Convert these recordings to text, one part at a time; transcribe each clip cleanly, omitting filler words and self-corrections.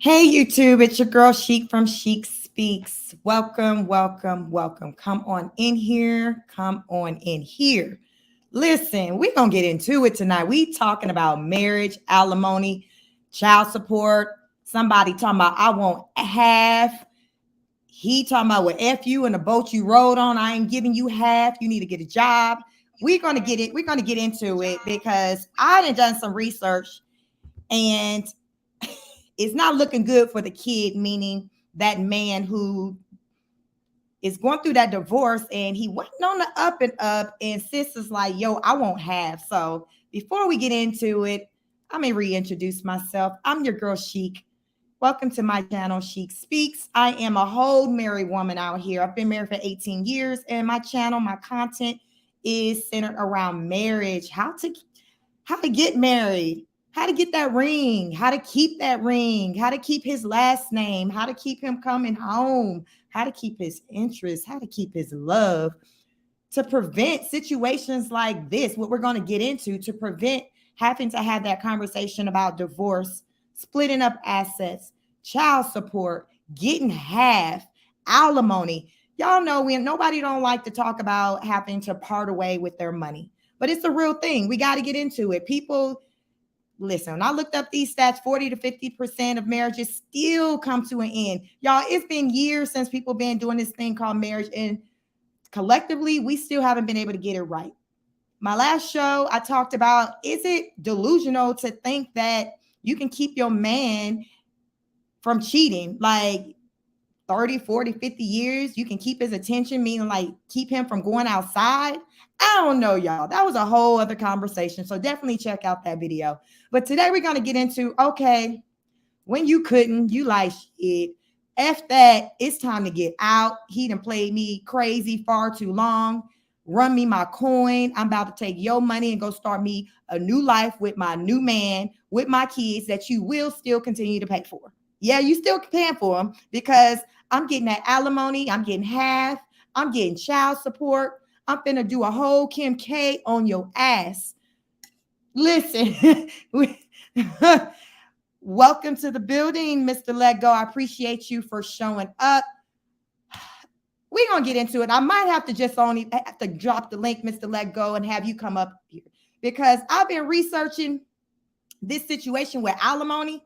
Hey YouTube, it's your girl Chic from Chic Speaks. Welcome, welcome, welcome. Come on in here. Come on in here. Listen, we're gonna get into it tonight. We talking about marriage, alimony, child support. Somebody talking about I won't half. He talking about what F you and the boat you rode on. I ain't giving you half. You need to get a job. We're gonna get it. We're gonna get into it because I done some research and it's not looking good for the kid, meaning that man who is going through that divorce and he went on the up and up, and sis is like, yo, I won't have. So before we get into it, I'm gonna reintroduce myself. I'm your girl Chic. Welcome to my channel, Chic Speaks. I am a whole married woman out here. I've been married for 18 years, and my channel, my content is centered around marriage, how to get married, how to get that ring, how to keep that ring, how to keep his last name, how to keep him coming home, how to keep his interest, how to keep his love, to prevent situations like this, what we're going to get into, to prevent having to have that conversation about divorce, splitting up assets, child support, getting half, alimony. Y'all know nobody don't like to talk about having to part away with their money, but it's a real thing. We got to get into it. People, listen, when I looked up these stats, 40 to 50% of marriages still come to an end. Y'all, it's been years since people been doing this thing called marriage, and collectively, we still haven't been able to get it right. My last show, I talked about, is it delusional to think that you can keep your man from cheating? Like 30, 40, 50 years, you can keep his attention, meaning like keep him from going outside. I don't know, y'all. That was a whole other conversation. So definitely check out that video. But today we're going to get into, okay, when you couldn't, you like shit. F that. It's time to get out. He done played me crazy far too long. Run me my coin. I'm about to take your money and go start me a new life with my new man, with my kids that you will still continue to pay for. Yeah, you still paying for them because I'm getting that alimony. I'm getting half. I'm getting child support. I'm finna do a whole Kim K on your ass. Listen, welcome to the building, Mr. Let Go. I appreciate you for showing up. We're going to get into it. I might have to just only have to drop the link, Mr. Let Go, and have you come up here because I've been researching this situation with alimony.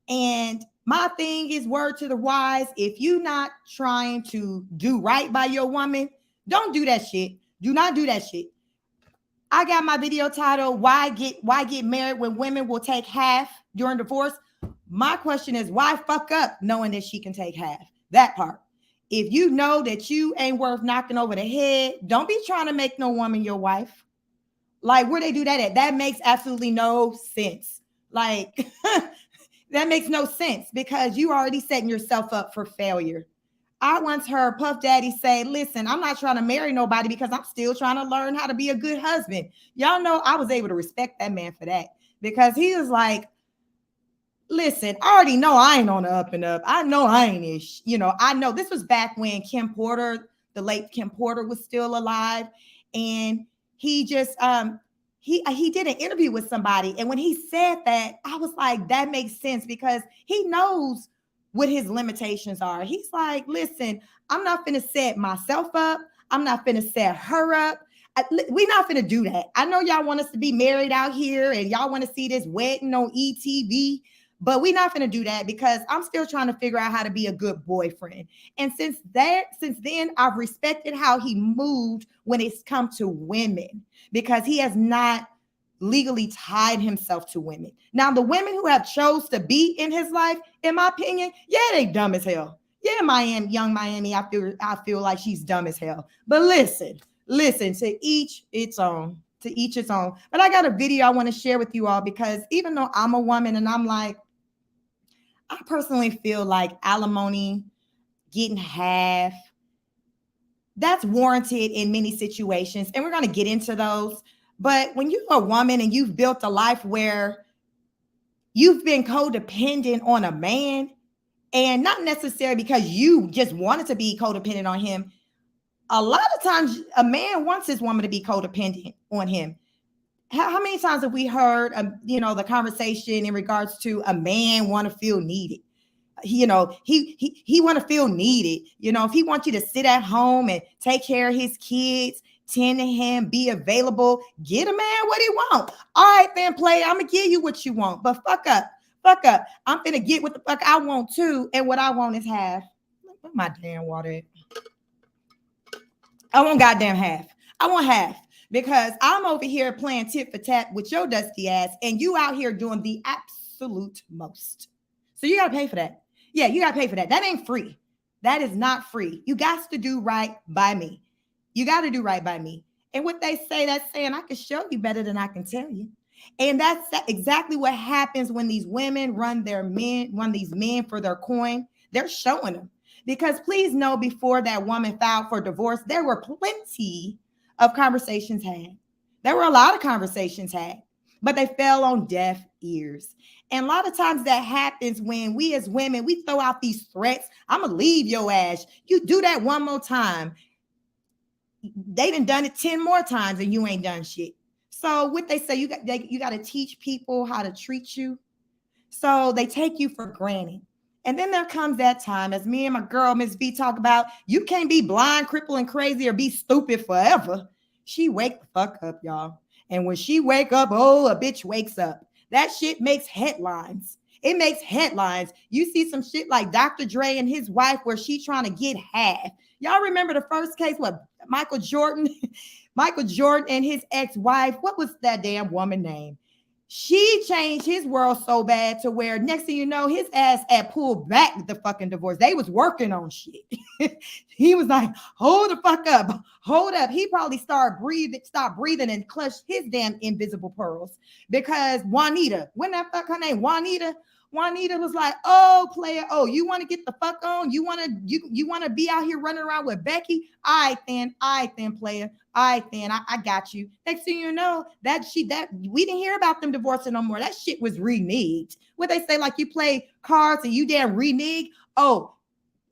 And my thing is, word to the wise, if you're not trying to do right by your woman, don't do that shit. Do not do that shit. I got my video titled, Why Get Married When Women Will Take Half During Divorce. My question is, why fuck up knowing that she can take half? That part. If you know that you ain't worth knocking over the head, don't be trying to make no woman your wife. Like, where they do that at? That makes absolutely no sense. Like, that makes no sense because you already setting yourself up for failure. I once heard Puff Daddy say, listen, I'm not trying to marry nobody because I'm still trying to learn how to be a good husband. Y'all know I was able to respect that man for that because he was like, listen, I already know I ain't on the up and up. I know I ain't ish. I know this was back when Kim Porter, the late Kim Porter, was still alive. And he just he did an interview with somebody. And when he said that, I was like, that makes sense because he knows what his limitations are. He's like, listen, I'm not finna set myself up. I'm not finna set her up. We're not finna do that. I know y'all want us to be married out here and y'all want to see this wedding on ETV, but we're not going to do that because I'm still trying to figure out how to be a good boyfriend. And since then, I've respected how he moved when it's come to women because he has not legally tied himself to women. Now, the women who have chose to be in his life, in my opinion, yeah, they dumb as hell. Yeah, young Miami, I feel like she's dumb as hell. But listen, to each its own. To each its own. But I got a video I want to share with you all because even though I'm a woman and I'm like, I personally feel like alimony, getting half, that's warranted in many situations. And we're going to get into those. But when you're a woman and you've built a life where you've been codependent on a man, and not necessarily because you just wanted to be codependent on him, a lot of times a man wants his woman to be codependent on him. How many times have we heard, the conversation in regards to a man want to feel needed? you know, he want to feel needed. You know, if he wants you to sit at home and take care of his kids, tend to him, be available, get a man what he want. All right, then play. I'm gonna give you what you want, but fuck up. Fuck up. I'm gonna get what the fuck I want too. And what I want is half. Put my damn water in. I want goddamn half. I want half. Because I'm over here playing tit for tat with your dusty ass, and you out here doing the absolute most. So you got to pay for that. Yeah, you got to pay for that. That ain't free. That is not free. You got to do right by me. You got to do right by me. And what they say, that's saying I can show you better than I can tell you. And that's exactly what happens when these women run these men for their coin. They're showing them. Because please know, before that woman filed for divorce, there were plenty of conversations had. There were a lot of conversations had, but they fell on deaf ears. And a lot of times that happens when we as women, we throw out these threats. I'm going to leave your ass. You do that one more time. They done it 10 more times and you ain't done shit. So what they say, you got to teach people how to treat you. So they take you for granted. And then there comes that time, as me and my girl, Miss V, talk about, you can't be blind, crippled, and crazy or be stupid forever. She wake the fuck up, y'all. And when she wake up, oh, a bitch wakes up. That shit makes headlines. It makes headlines. You see some shit like Dr. Dre and his wife where she trying to get half. Y'all remember the first case, what, Michael Jordan? Michael Jordan and his ex-wife, what was that damn woman name? She changed his world so bad to where next thing you know, his ass had pulled back the fucking divorce. They was working on shit. He was like, hold the fuck up. Hold up. He probably stopped breathing and clutched his damn invisible pearls because Juanita, when that fuck her name, Juanita was like, oh, player, oh, you want to get the fuck on? You want to be out here running around with Becky? All right then, player. All right, then I got you. Next thing you know, that we didn't hear about them divorcing no more. That shit was reneged. What they say, like you play cards and you damn renege. Oh,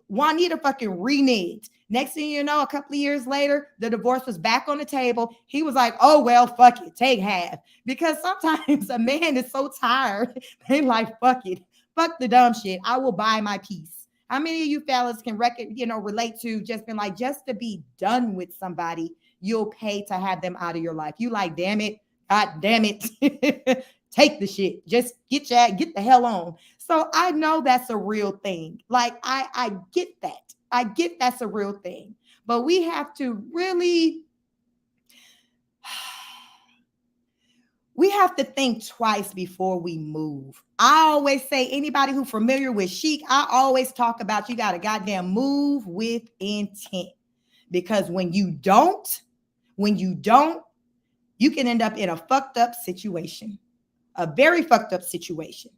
Juanita fucking reneged. Next thing you know, a couple of years later, the divorce was back on the table. He was like, oh, well, fuck it, take half. Because sometimes a man is so tired, they like, fuck it, fuck the dumb shit. I will buy my peace. How many of you fellas can relate to just been like, just to be done with somebody, you'll pay to have them out of your life. You like, damn it, God damn it. Take the shit. Just get the hell on. So I know that's a real thing. Like I get that. I get that's a real thing. But we have to really, we have to think twice before we move. I always say, anybody who's familiar with Chic, I always talk about you got to goddamn move with intent. Because when you don't, you can end up in a fucked up situation, a very fucked up situation.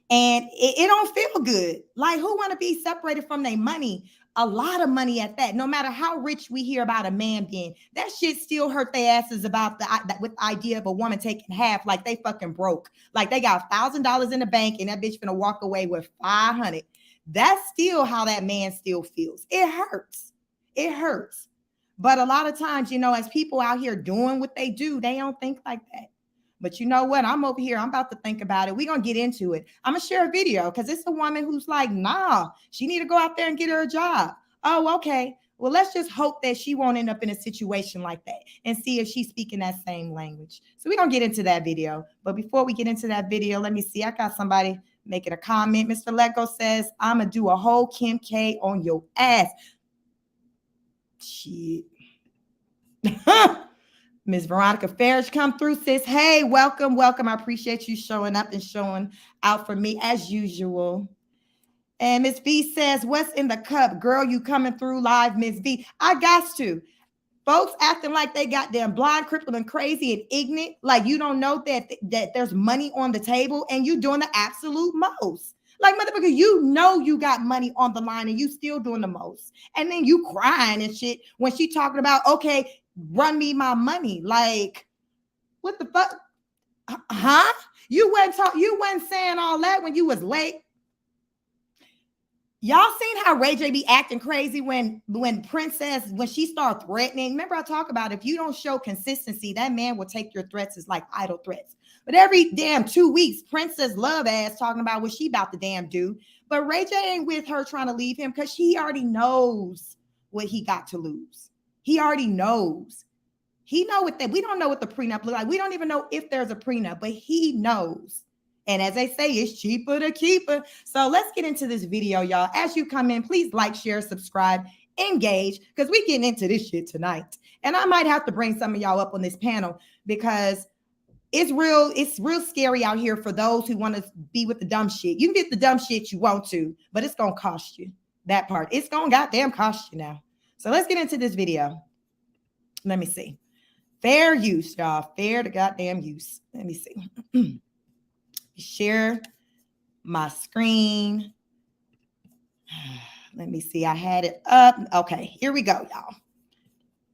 And it don't feel good. Like, who want to be separated from their money? A lot of money at that. No matter how rich we hear about a man being, that shit still hurt their asses about with the idea of a woman taking half, like they fucking broke. Like they got $1,000 in the bank and that bitch gonna walk away with 500. That's still how that man still feels. It hurts. It hurts. But a lot of times, as people out here doing what they do, they don't think like that. But you know what? I'm over here. I'm about to think about it. We're going to get into it. I'm going to share a video because it's a woman who's like, nah, she need to go out there and get her a job. Oh, okay. Well, let's just hope that she won't end up in a situation like that and see if she's speaking that same language. So we're going to get into that video. But before we get into that video, let me see. I got somebody making a comment. Mr. Lego says, I'm going to do a whole Kim K on your ass. Shit. Miss Veronica Farrish come through, says, hey, welcome. I appreciate you showing up and showing out for me as usual. And Miss V says, what's in the cup? Girl, you coming through live, Miss V. I got to. Folks acting like they got damn blind, crippled, and crazy and ignorant. Like you don't know that there's money on the table and you doing the absolute most. Like, motherfucker, you got money on the line and you still doing the most. And then you crying and shit when she talking about, okay, run me my money. Like, what the fuck? Huh? You wasn't saying all that when you was late. Y'all seen how Ray J be acting crazy when Princess, when she started threatening? Remember I talk about if you don't show consistency, that man will take your threats as like idle threats. But every damn 2 weeks, Princess Love ass talking about what she about to damn do. But Ray J ain't with her trying to leave him because he already knows what he got to lose. He already knows. He know what that we don't know what the prenup look like. We don't even know if there's a prenup, but he knows. And as they say, it's cheaper to keep her. So let's get into this video, y'all. As you come in, please like, share, subscribe, engage, because we getting into this shit tonight. And I might have to bring some of y'all up on this panel because it's real scary out here for those who want to be with the dumb shit. You can get the dumb shit you want to, but it's gonna cost you. That part. It's gonna goddamn cost you now. So let's get into this video. Let me see. Fair use, y'all. Fair to goddamn use. Let me see. Share my screen. Let me see. I had it up. Okay, here we go, y'all.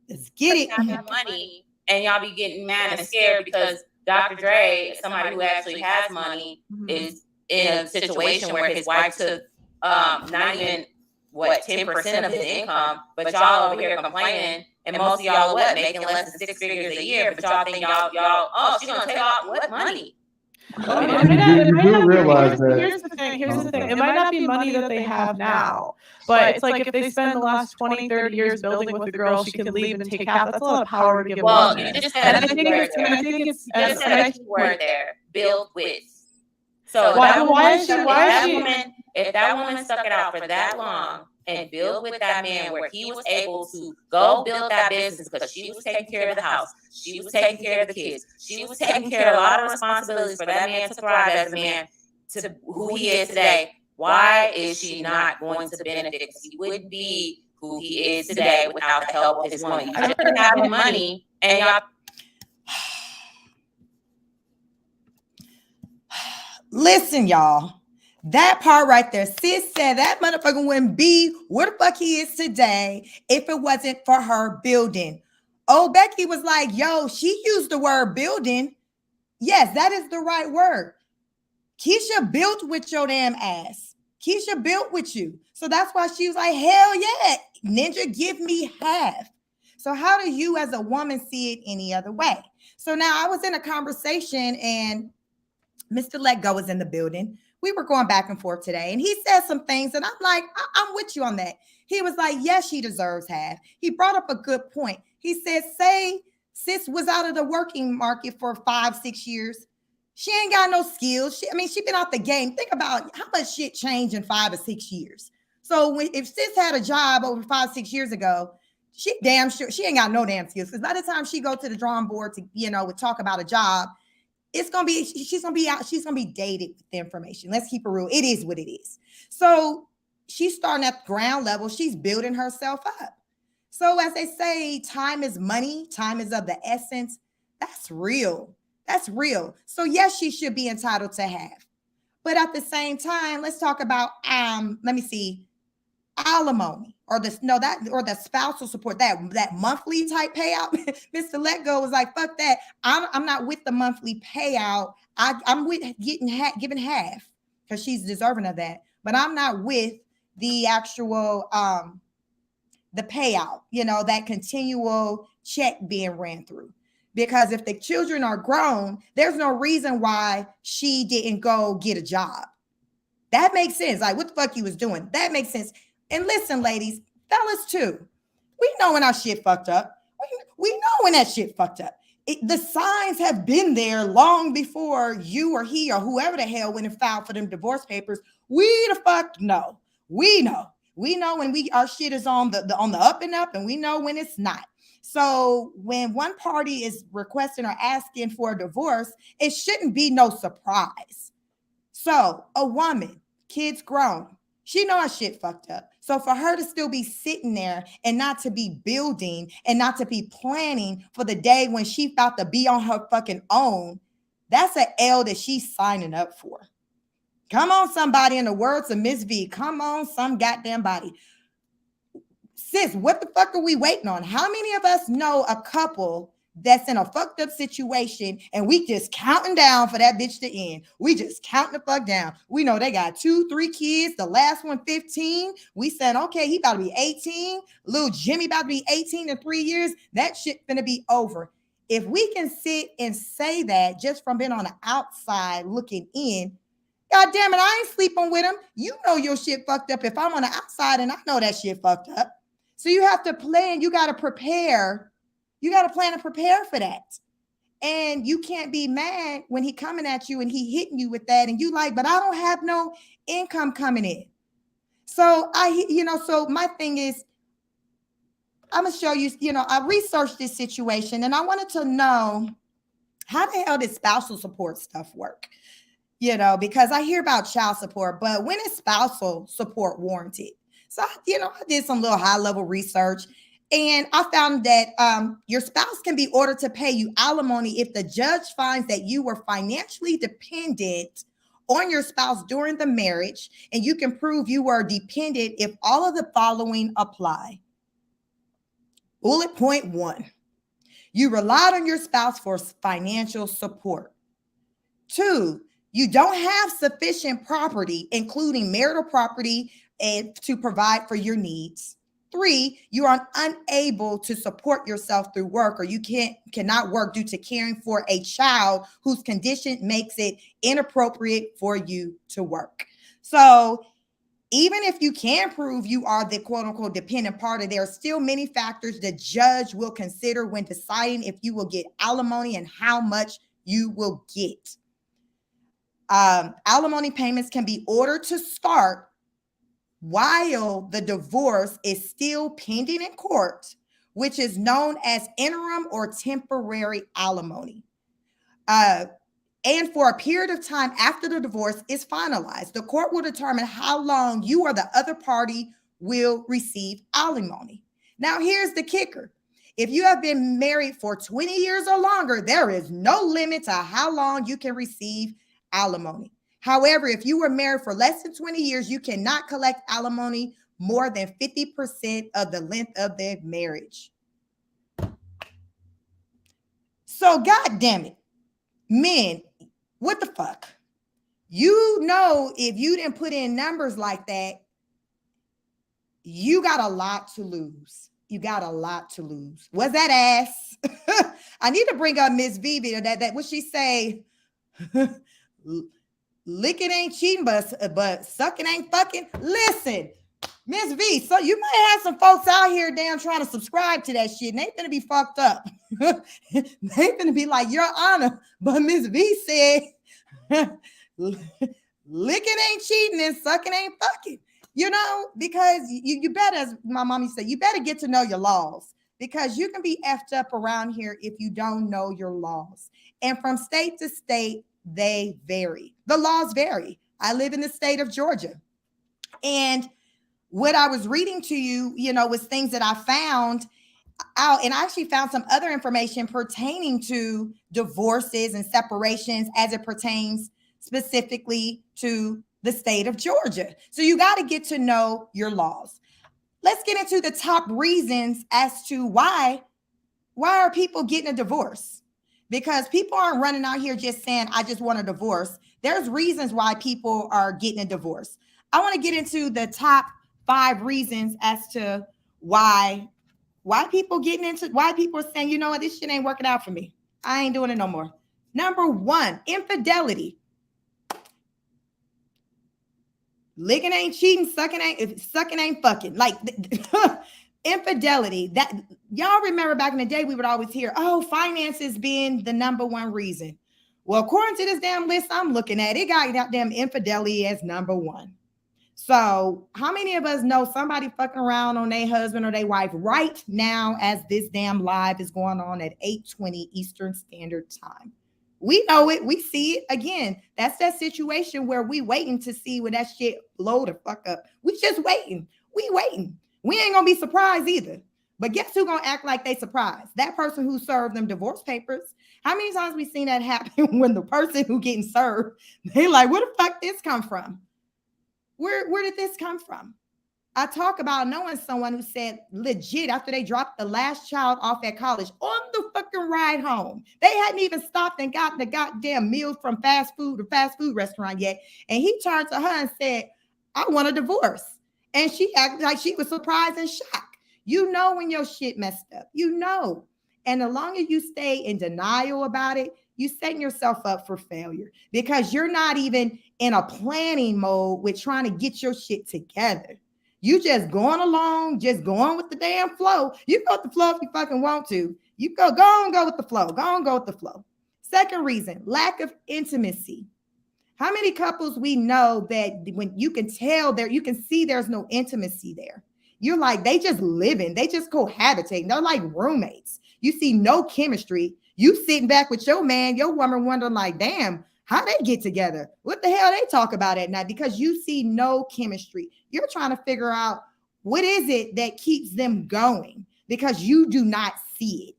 Let's get it. Money, and y'all be getting mad and scared because Dr. Dre, somebody who actually has money, is in a situation where his wife took not even 10% of his income, but y'all over here complaining, and most of y'all making less than 6 figures a year, but y'all think y'all she's gonna take out what money? Well, you do realize that. Here's the thing. It might not be money that they have now, but it's like if they spend the last 20, 30 years building with the girl, she can leave and take half. That's a lot of power to give. Well, you just said I think it's just said a word there. Build with. So if that woman stuck it out for that long and build with that man where he was able to go build that business because she was taking care of the house, she was taking care of the kids, she was taking care of a lot of responsibilities for that man to thrive as a man to who he is today, why is she not going to benefit? Because he wouldn't be who he is today without the help of his woman. You just have money and y'all. Listen, y'all. That part right there, sis said that motherfucker wouldn't be where the fuck he is today if it wasn't for her building. Oh, Becky was like, yo, she used the word building. Yes, that is the right word. Keisha built with your damn ass. Keisha built with you. So that's why she was like, hell yeah, Ninja, give me half. So how do you as a woman see it any other way? So now I was in a conversation and Mr. Let Go is in the building. We were going back and forth today, and he said some things, and I'm like, I'm with you on that. He was like, yes, she deserves half. He brought up a good point. He said, say sis was out of the working market for 5-6 years. She ain't got no skills. She been out the game. Think about how much shit changed in 5 or 6 years. So if sis had a job over 5-6 years ago, she damn sure she ain't got no damn skills. Because by the time she go to the drawing board to, talk about a job, she's gonna be dated with the information. Let's keep it real. It is what it is. So she's starting at ground level. She's building herself up. So as they say, time is money. Time is of the essence. That's real. That's real. So yes, she should be entitled to half. But at the same time, let's talk about alimony or the spousal support, that monthly type payout. Mr. Let Go was like, fuck that. I'm not with the monthly payout. I'm with giving half because she's deserving of that. But I'm not with the actual the payout, that continual check being ran through. Because if the children are grown, there's no reason why she didn't go get a job. That makes sense. Like, what the fuck he was doing? That makes sense. And listen, ladies, fellas too, we know when our shit fucked up. We know when that shit fucked up. The signs have been there long before you or he or whoever the hell went and filed for them divorce papers. We the fuck know. We know. We know when our shit is on the up and up, and we know when it's not. So when one party is requesting or asking for a divorce, it shouldn't be no surprise. So a woman, kids grown, she know her shit fucked up. So for her to still be sitting there and not to be building and not to be planning for the day when she about to be on her fucking own, that's an L that she's signing up for. Come on, somebody, in the words of Miss V, come on, some goddamn body. Sis, what the fuck are we waiting on? How many of us know a couple that's in a fucked up situation and we just counting down for that bitch to end? We just counting the fuck down. We know they got 2-3 kids. The last one, 15. We said, okay, he about to be 18. Little Jimmy about to be 18 in 3 years. That shit finna be over. if we can sit and say that just from being on the outside looking in, God damn it, I ain't sleeping with him. You know your shit fucked up if I'm on the outside and I know that shit fucked up. So you have to plan, you got to prepare. You got to plan and prepare for that. And you can't be mad when he coming at you and he hitting you with that. And you like, but I don't have no income coming in. So so my thing is, I'm going to show you, I researched this situation and I wanted to know how the hell did spousal support stuff work? Because I hear about child support, but when is spousal support warranted? So, I did some little high level research and I found that your spouse can be ordered to pay you alimony if the judge finds that you were financially dependent on your spouse during the marriage, and you can prove you were dependent if all of the following apply. Bullet point 1, you relied on your spouse for financial support. 2, you don't have sufficient property, including marital property, and to provide for your needs. 3, you are unable to support yourself through work, or you cannot work due to caring for a child whose condition makes it inappropriate for you to work. So even if you can prove you are the quote unquote dependent party, there are still many factors the judge will consider when deciding if you will get alimony and how much you will get. Alimony payments can be ordered to start while the divorce is still pending in court, which is known as interim or temporary alimony. And for a period of time after the divorce is finalized, the court will determine how long you or the other party will receive alimony. Now, here's the kicker. If you have been married for 20 years or longer, there is no limit to how long you can receive alimony. However, if you were married for less than 20 years, you cannot collect alimony more than 50% of the length of the marriage. So, God damn it, men, what the fuck? If you didn't put in numbers like that, you got a lot to lose. You got a lot to lose. Was that ass? I need to bring up Miss Vivi. That what she say? Licking ain't cheating, but sucking ain't fucking. Listen, Miss V, so you might have some folks out here damn trying to subscribe to that shit, and they finna be fucked up. They finna be like, Your Honor, but Miss V said licking ain't cheating and sucking ain't fucking. Because you better, as my mommy said, you better get to know your laws, because you can be effed up around here if you don't know your laws. And from state to state, they vary. The laws vary. I live in the state of Georgia. And what I was reading to you, was things that I found out. And I actually found some other information pertaining to divorces and separations as it pertains specifically to the state of Georgia. So you got to get to know your laws. Let's get into the top reasons as to why are people getting a divorce? Because people aren't running out here just saying, I just want a divorce. There's reasons why people are getting a divorce. I want to get into the top 5 reasons as to why people are saying, you know what, this shit ain't working out for me. I ain't doing it no more. Number 1, infidelity. Licking ain't cheating, sucking ain't fucking. Like infidelity. That y'all remember back in the day, we would always hear, oh, finances being the number 1 reason. Well, according to this damn list I'm looking at, it got goddamn infidelity as number 1. So how many of us know somebody fucking around on their husband or their wife right now as this damn live is going on at 8:20 Eastern Standard Time? We know it. We see it. Again, that's that situation where we waiting to see when that shit blow the fuck up. We just waiting. We waiting. We ain't going to be surprised either. But guess who going to act like they surprised? That person who served them divorce papers. How many times we seen that happen when the person who getting served, they like, where the fuck this come from? Where did this come from? I talk about knowing someone who said legit after they dropped the last child off at college on the fucking ride home. They hadn't even stopped and gotten the goddamn meals from fast food restaurant yet. And he turned to her and said, I want a divorce. And she acted like she was surprised and shocked. When your shit messed up, And the longer you stay in denial about it, you setting yourself up for failure because you're not even in a planning mode with trying to get your shit together. You just going along, just going with the damn flow. You go with the flow if you fucking want to. You go with the flow. Go with the flow. Second reason, lack of intimacy. How many couples we know that when you can tell there, you can see there's no intimacy there. You're like, they just living, they just cohabitating. They're like roommates. You see no chemistry. You sitting back with your man, your woman wondering like, damn, how they get together? What the hell they talk about at night? Because you see no chemistry. You're trying to figure out what is it that keeps them going because you do not see it.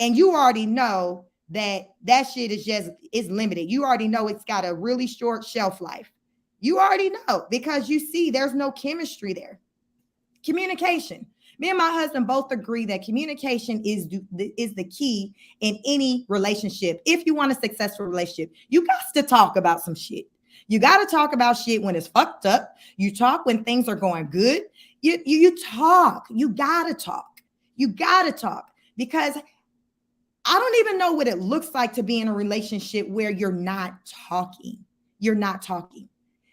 And you already know that shit is limited. You already know it's got a really short shelf life. You already know because you see there's no chemistry there. Communication. Me and my husband both agree that communication is the key in any relationship. If you want a successful relationship, you got to talk about some shit. You got to talk about shit when it's fucked up. You talk when things are going good. You talk. You got to talk. You got to talk because I don't even know what it looks like to be in a relationship where you're not talking. You're not talking.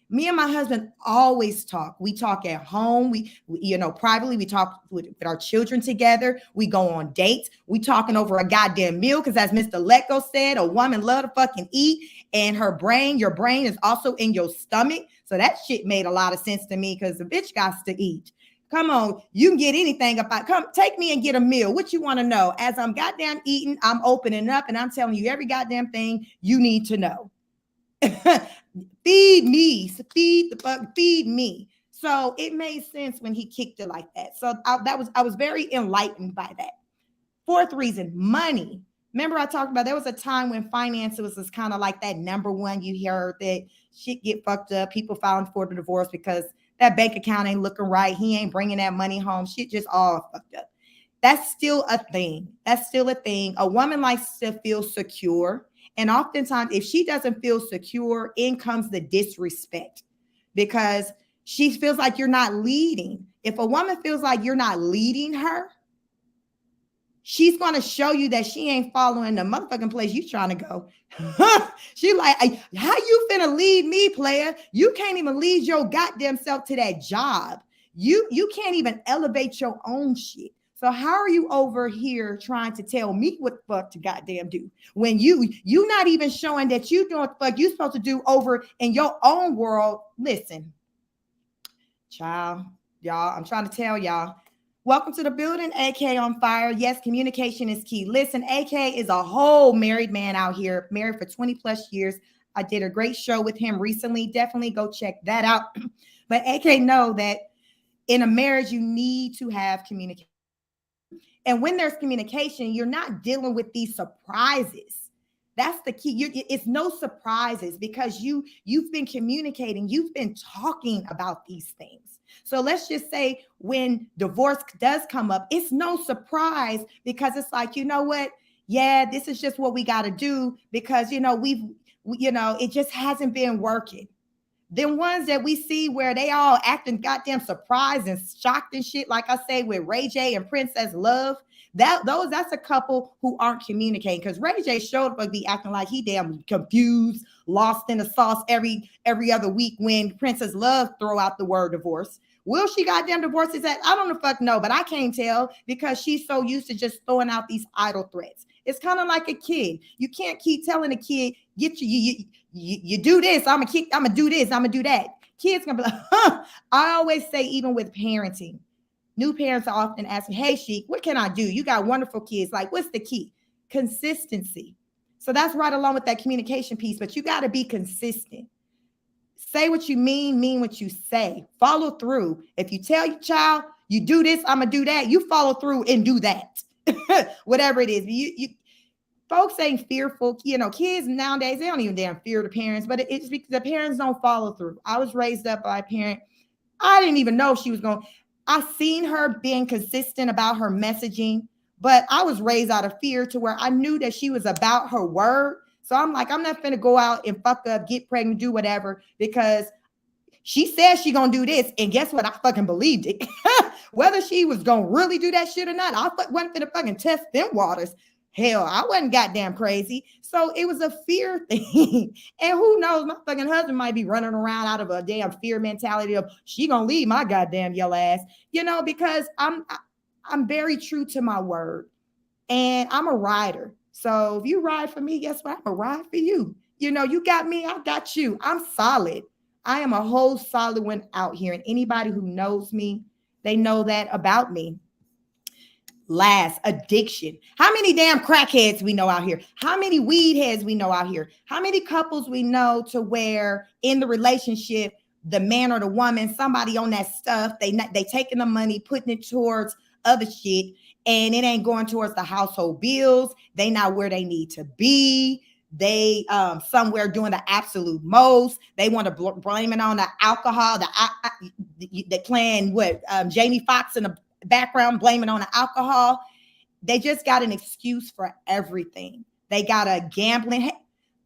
Me and my husband always talk. We talk at home. We privately, we talk with our children together. We go on dates. We talking over a goddamn meal because as Mr. Letgo said, a woman love to fucking eat and your brain is also in your stomach. So that shit made a lot of sense to me because the bitch got to eat. Come on, you can get anything come take me and get a meal. What you want to know? As I'm goddamn eating, I'm opening up and I'm telling you every goddamn thing you need to know. Feed me. So it made sense when he kicked it like that. So I was very enlightened by that. Fourth reason, money. Remember I talked about there was a time when finances was kind of like that number one. You heard that shit get fucked up. People filing for the divorce because that bank account ain't looking right. He ain't bringing that money home. Shit just all fucked up. That's still a thing. A woman likes to feel secure. And oftentimes, if she doesn't feel secure, in comes the disrespect because she feels like you're not leading. If a woman feels like you're not leading her, she's going to show you that she ain't following the motherfucking place you trying to go. She like, how you finna lead me, player? You can't even lead your goddamn self to that job. You can't even elevate your own shit. So how are you over here trying to tell me what the fuck to goddamn do when you not even showing that you doing what the fuck you supposed to do over in your own world? Listen, child, y'all, I'm trying to tell y'all. Welcome to the building, AK on fire. Yes, communication is key. Listen, AK is a whole married man out here, married for 20 plus years. I did a great show with him recently. Definitely go check that out. But AK know that in a marriage, you need to have communication. And when there's communication, you're not dealing with these surprises. That's the key. It's no surprises because you've been communicating. You've been talking about these things. So let's just say when divorce does come up, it's no surprise because it's like, you know what? Yeah, this is just what we got to do because, it just hasn't been working. Them ones that we see where they all acting goddamn surprised and shocked and shit, like I say with Ray J and Princess Love, that's a couple who aren't communicating because Ray J showed up be acting like he damn confused, lost in the sauce every other week when Princess Love throw out the word divorce. Will she goddamn divorce his ass? I don't know fuck no, but I can't tell because she's so used to just throwing out these idle threats. It's kind of like a kid. You can't keep telling a kid, you do this, I'm gonna do this, I'm gonna do that. Kids gonna be like, huh. I always say, even with parenting, new parents are often asking, hey, Sheik, what can I do? You got wonderful kids. Like, what's the key? Consistency. So that's right along with that communication piece, but you got to be consistent. Say what you mean what you say. Follow through. If you tell your child, you do this, I'm gonna do that, you follow through and do that. Whatever it is. You folks ain't fearful. Kids nowadays, they don't even damn fear the parents, but it's because the parents don't follow through. I was raised up by a parent. I didn't even know she was going. I seen her being consistent about her messaging, but I was raised out of fear to where I knew that she was about her word. So I'm like, I'm not finna go out and fuck up, get pregnant, do whatever, because she said she gonna do this. And guess what? I fucking believed it. Whether she was gonna really do that shit or not, I wasn't finna fucking test them waters. Hell, I wasn't goddamn crazy. So it was a fear thing. And who knows, my fucking husband might be running around out of a damn fear mentality of she gonna leave my goddamn yellow ass, because I'm very true to my word. And I'm a rider. So if you ride for me, guess what? I'm a ride for you. You got me, I got you. I'm solid. I am a whole solid one out here. And anybody who knows me, they know that about me. Last, addiction. How many damn crackheads we know out here? How many weed heads we know out here? How many couples we know to where in the relationship, the man or the woman, somebody on that stuff, they taking the money, putting it towards other shit, and it ain't going towards the household bills. They not where they need to be. They somewhere doing the absolute most. They want to blame it on the alcohol. The playing what Jamie Foxx in the background, blaming on the alcohol. They just got an excuse for everything. They got a gambling.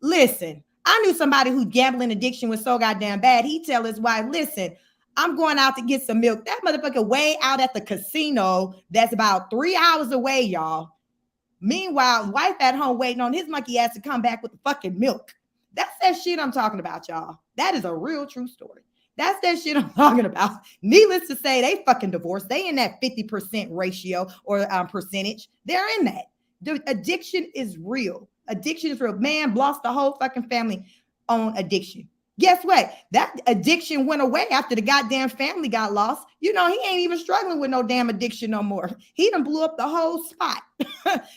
Listen, I knew somebody whose gambling addiction was so goddamn bad. He tell his wife, listen, I'm going out to get some milk. That motherfucker way out at the casino. That's about 3 hours away, y'all. Meanwhile, wife at home waiting on his monkey ass to come back with the fucking milk. That's that shit I'm talking about, y'all. That is a real true story. That's that shit I'm talking about. Needless to say, they fucking divorced. They in that 50% ratio or percentage. They're in that. The addiction is real. Addiction is real. Man lost the whole fucking family on addiction. Guess what? That addiction went away after the goddamn family got lost. He ain't even struggling with no damn addiction no more. He done blew up the whole spot.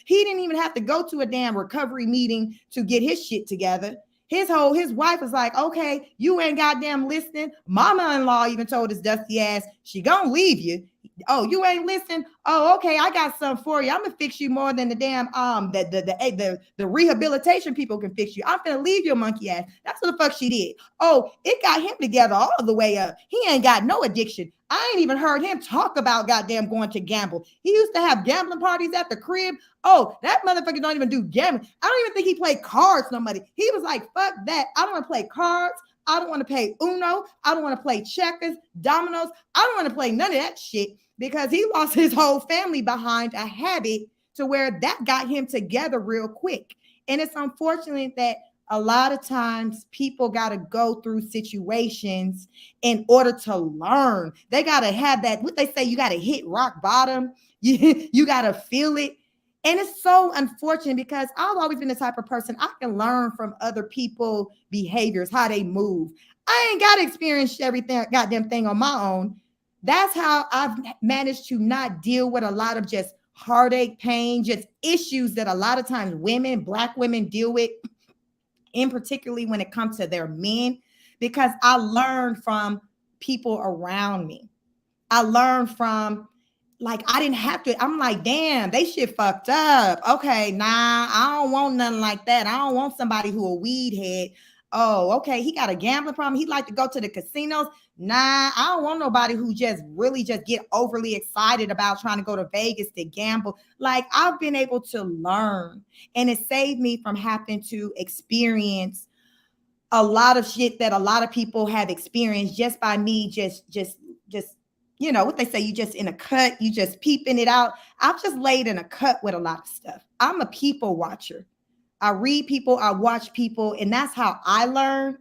He didn't even have to go to a damn recovery meeting to get his shit together. His wife was like, okay, you ain't goddamn listening. Mama-in-law even told his dusty ass, she gonna leave you. Oh, you ain't listening? Oh, okay, I got something for you. I'm gonna fix you more than the damn the rehabilitation people can fix you. I'm gonna leave your monkey ass. That's what the fuck she did. Oh, it got him together all the way up. He ain't got no addiction. I ain't even heard him talk about goddamn going to gamble. He used to have gambling parties at the crib. Oh, that motherfucker don't even do gambling. I don't even think he played cards. Nobody. He was like, fuck that. I don't want to play cards. I don't want to play Uno. I don't want to play checkers, dominoes. I don't want to play none of that shit because he lost his whole family behind a habit to where that got him together real quick. And it's unfortunate that a lot of times people got to go through situations in order to learn. They got to have that, what they say, you got to hit rock bottom. You got to feel it. And it's so unfortunate because I've always been the type of person I can learn from other people's behaviors, how they move. I ain't got to experience everything, goddamn thing on my own. That's how I've managed to not deal with a lot of just heartache, pain, just issues that a lot of times Black women deal with, in particularly when it comes to their men, because I learned from people around me. I learned from, like, I didn't have to. I'm like, damn, they shit fucked up. Okay, nah, I don't want nothing like that. I don't want somebody who a weed head. Oh, okay, he got a gambling problem. He like to go to the casinos. Nah, I don't want nobody who just really just get overly excited about trying to go to Vegas to gamble. Like, I've been able to learn, and it saved me from having to experience a lot of shit that a lot of people have experienced just by me just what they say, you just in a cut, you just peeping it out. I've just laid in a cut with a lot of stuff. I'm a people watcher. I read people, I watch people, and that's how I learn.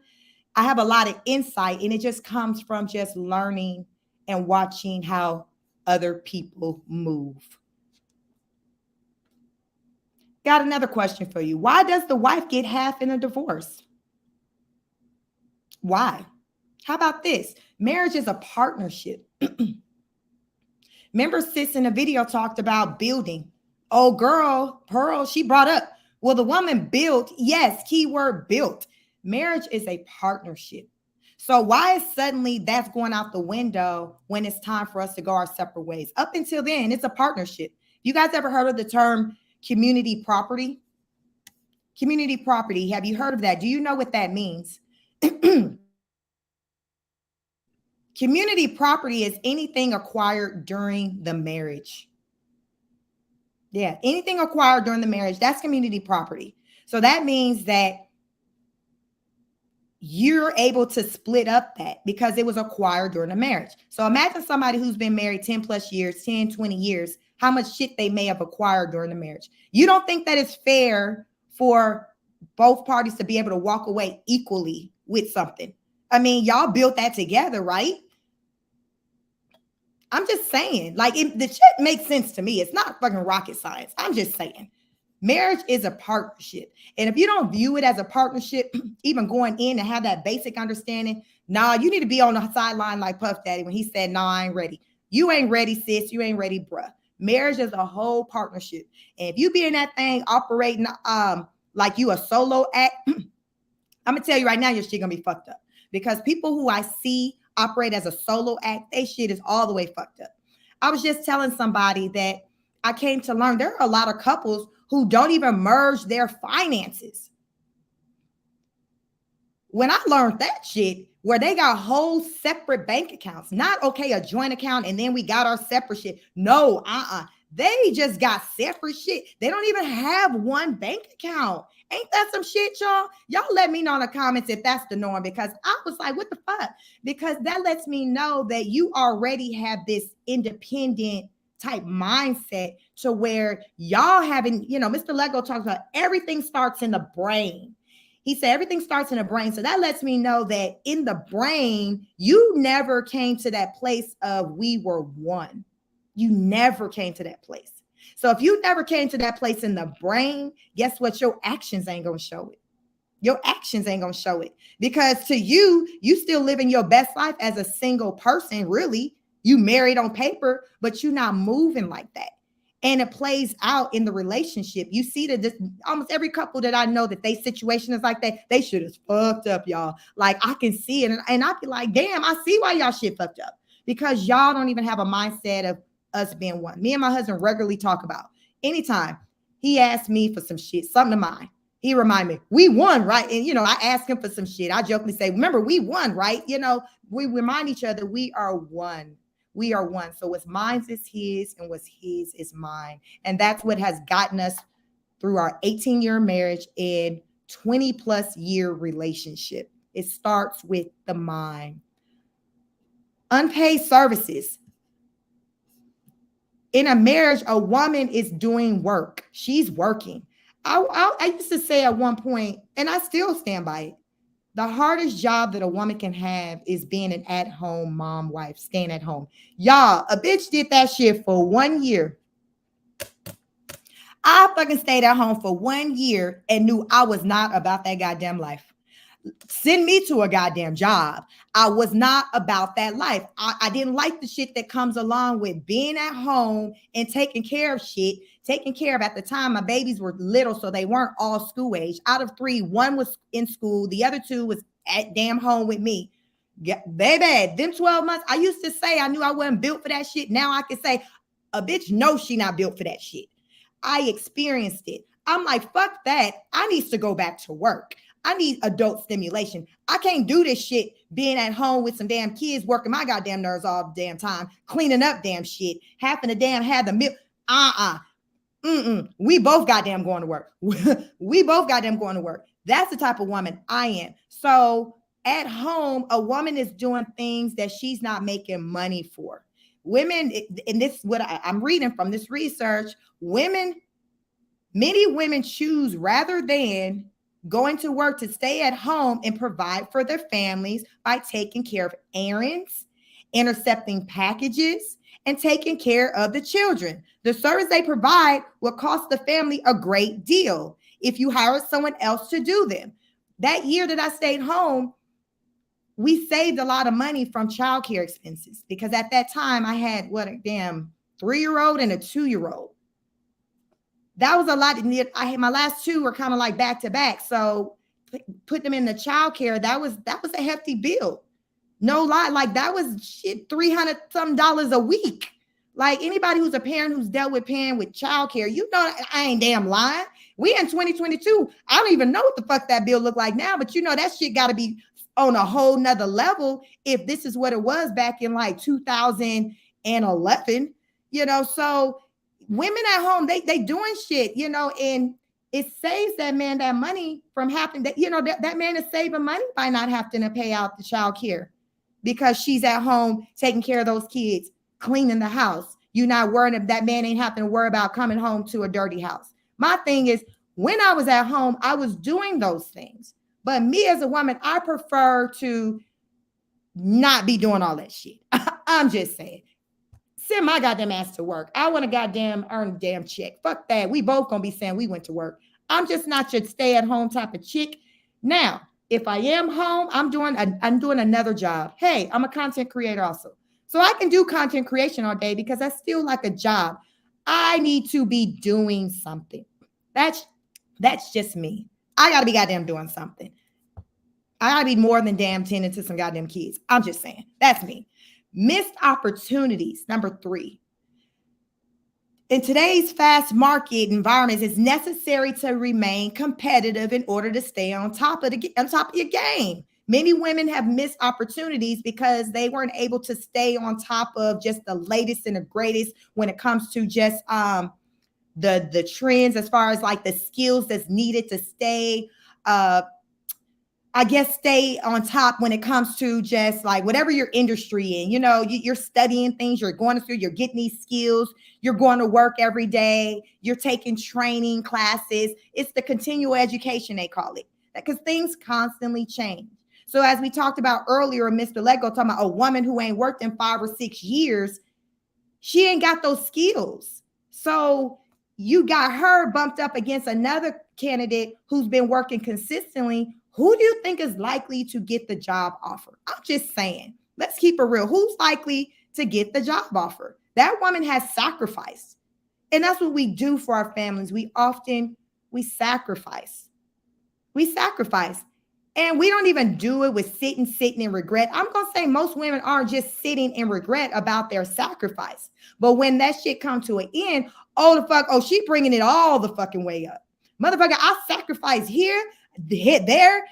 I have a lot of insight, and it just comes from just learning and watching how other people move. Got another question for you. Why does the wife get half in a divorce? Why? How about this? Marriage is a partnership. Remember, sis in the video talked about building. Oh, girl, Pearl, she brought up, well, the woman built. Yes, keyword built. Marriage is a partnership. So why is suddenly that's going out the window when it's time for us to go our separate ways? Up until then, it's a partnership. You guys ever heard of the term community property? Community property. Have you heard of that? Do you know what that means? Community property is anything acquired during the marriage. Yeah, anything acquired during the marriage, that's community property. So that means that you're able to split up that because it was acquired during the marriage. So imagine somebody who's been married 10 plus years, 10, 20 years, how much shit they may have acquired during the marriage. You don't think that it's fair for both parties to be able to walk away equally with something? I mean, y'all built that together, right? I'm just saying, like, the shit makes sense to me. It's not fucking rocket science. I'm just saying. Marriage is a partnership. And if you don't view it as a partnership, even going in and have that basic understanding, nah, you need to be on the sideline like Puff Daddy when he said, nah, I ain't ready. You ain't ready, sis. You ain't ready, bruh. Marriage is a whole partnership. And if you be in that thing operating like you a solo act, I'm going to tell you right now, your shit going to be fucked up. Because people who I see operate as a solo act, they shit is all the way fucked up. I was just telling somebody that I came to learn there are a lot of couples who don't even merge their finances. When I learned that shit, where they got whole separate bank accounts, not okay, a joint account, and then we got our separate shit. No, they just got separate shit. They don't even have one bank account. Ain't that some shit, y'all? Y'all let me know in the comments if that's the norm, because I was like, what the fuck? Because that lets me know that you already have this independent type mindset to where y'all haven't, Mr. Lego talks about everything starts in the brain. He said everything starts in the brain. So that lets me know that in the brain, you never came to that place of we were one. You never came to that place. So if you never came to that place in the brain, guess what? Your actions ain't going to show it. Your actions ain't going to show it. Because to you, you still living your best life as a single person, really. You married on paper, but you're not moving like that. And it plays out in the relationship. You see that this almost every couple that I know that they situation is like that, they shit is fucked up, y'all. Like I can see it. And I be like, damn, I see why y'all shit fucked up. Because y'all don't even have a mindset of us being one. Me and my husband regularly talk about anytime he asked me for some shit, something of mine. He remind me, we won, right? And, I ask him for some shit. I jokingly say, remember, we won, right? We remind each other we are one. We are one. So what's mine is his and what's his is mine. And that's what has gotten us through our 18-year marriage and 20 plus year relationship. It starts with the mind. Unpaid services. In a marriage, a woman is doing work. She's working. I used to say at one point, and I still stand by it, the hardest job that a woman can have is being an at-home mom, wife, staying at home. Y'all, a bitch did that shit for 1 year. I fucking stayed at home for 1 year and knew I was not about that goddamn life. Send me to a goddamn job. I was not about that life. I didn't like the shit that comes along with being at home and taking care of shit. Taking care of, at the time, my babies were little, so they weren't all school age. Out of 3, 1 was in school. The other 2 was at damn home with me. Baby, them 12 months, I used to say I knew I wasn't built for that shit. Now I can say a bitch knows she not built for that shit. I experienced it. I'm like, fuck that. I need to go back to work. I need adult stimulation. I can't do this shit being at home with some damn kids working my goddamn nerves all the damn time, cleaning up damn shit, having to damn have the milk. We both goddamn going to work. We both goddamn going to work. That's the type of woman I am. So at home, a woman is doing things that she's not making money for. Women, and this is what I'm reading from this research, many women choose rather than going to work to stay at home and provide for their families by taking care of errands, intercepting packages, and taking care of the children. The service they provide will cost the family a great deal if you hire someone else to do them. That year that I stayed home, we saved a lot of money from childcare expenses because at that time I had a damn 3-year-old and a 2-year-old. That was a lot. I had my last 2 were kind of like back to back. So put them in the childcare. That was a hefty bill. No lie. Like that was shit, $300 something a week. Like anybody who's a parent who's dealt with paying with childcare, I ain't damn lying. We in 2022. I don't even know what the fuck that bill look like now, but that shit got to be on a whole nother level if this is what it was back in like 2011. So women at home, they doing shit, and it saves that man that money from having that, that man is saving money by not having to pay out the child care because she's at home taking care of those kids, cleaning the house. You're not worried if that man ain't having to worry about coming home to a dirty house. My thing is, when I was at home, I was doing those things. But me as a woman, I prefer to not be doing all that shit. I'm just saying. Send my goddamn ass to work. I want to goddamn earn a damn check. Fuck that. We both gonna be saying we went to work. I'm just not your stay-at-home type of chick. Now, if I am home, I'm doing another job. Hey, I'm a content creator also. So I can do content creation all day because that's still like a job. I need to be doing something. That's just me. I gotta be goddamn doing something. I gotta be more than damn tending to some goddamn kids. I'm just saying. That's me. Missed opportunities. Number 3. In today's fast market environments, it's necessary to remain competitive in order to stay on top of your game. Many women have missed opportunities because they weren't able to stay on top of just the latest and the greatest when it comes to just the trends, as far as like the skills that's needed to stay stay on top when it comes to just like whatever your industry in. You're studying things, you're going through, you're getting these skills, you're going to work every day, you're taking training classes. It's the continual education, they call it, because things constantly change. So as we talked about earlier, Mr. Lego talking about a woman who ain't worked in 5 or 6 years, she ain't got those skills. So you got her bumped up against another candidate who's been working consistently. Who do you think is likely to get the job offer? I'm just saying, let's keep it real. Who's likely to get the job offer? That woman has sacrificed. And that's what we do for our families. We sacrifice. We sacrifice. And we don't even do it with sitting in regret. I'm going to say most women are just sitting in regret about their sacrifice. But when that shit comes to an end, she bringing it all the fucking way up. Motherfucker, I sacrifice here, there.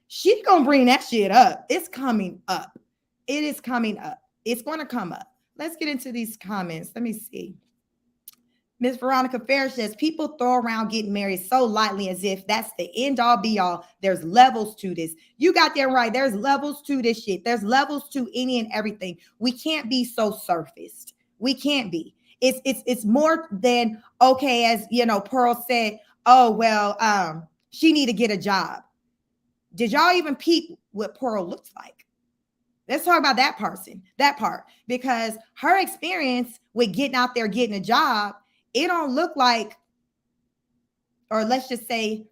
She's going to bring that shit up. It's coming up. It is coming up. It's going to come up. Let's get into these comments. Let me see. Miss Veronica Fair says, people throw around getting married so lightly as if that's the end all be all. There's levels to this. You got that right. There's levels to this shit. There's levels to any and everything. We can't be so surfaced. We can't be. It's more than, okay, as Pearl said, she need to get a job. Did y'all even peep what Pearl looks like? Let's talk about that part, because her experience with getting out there, getting a job, it don't look like, or let's just say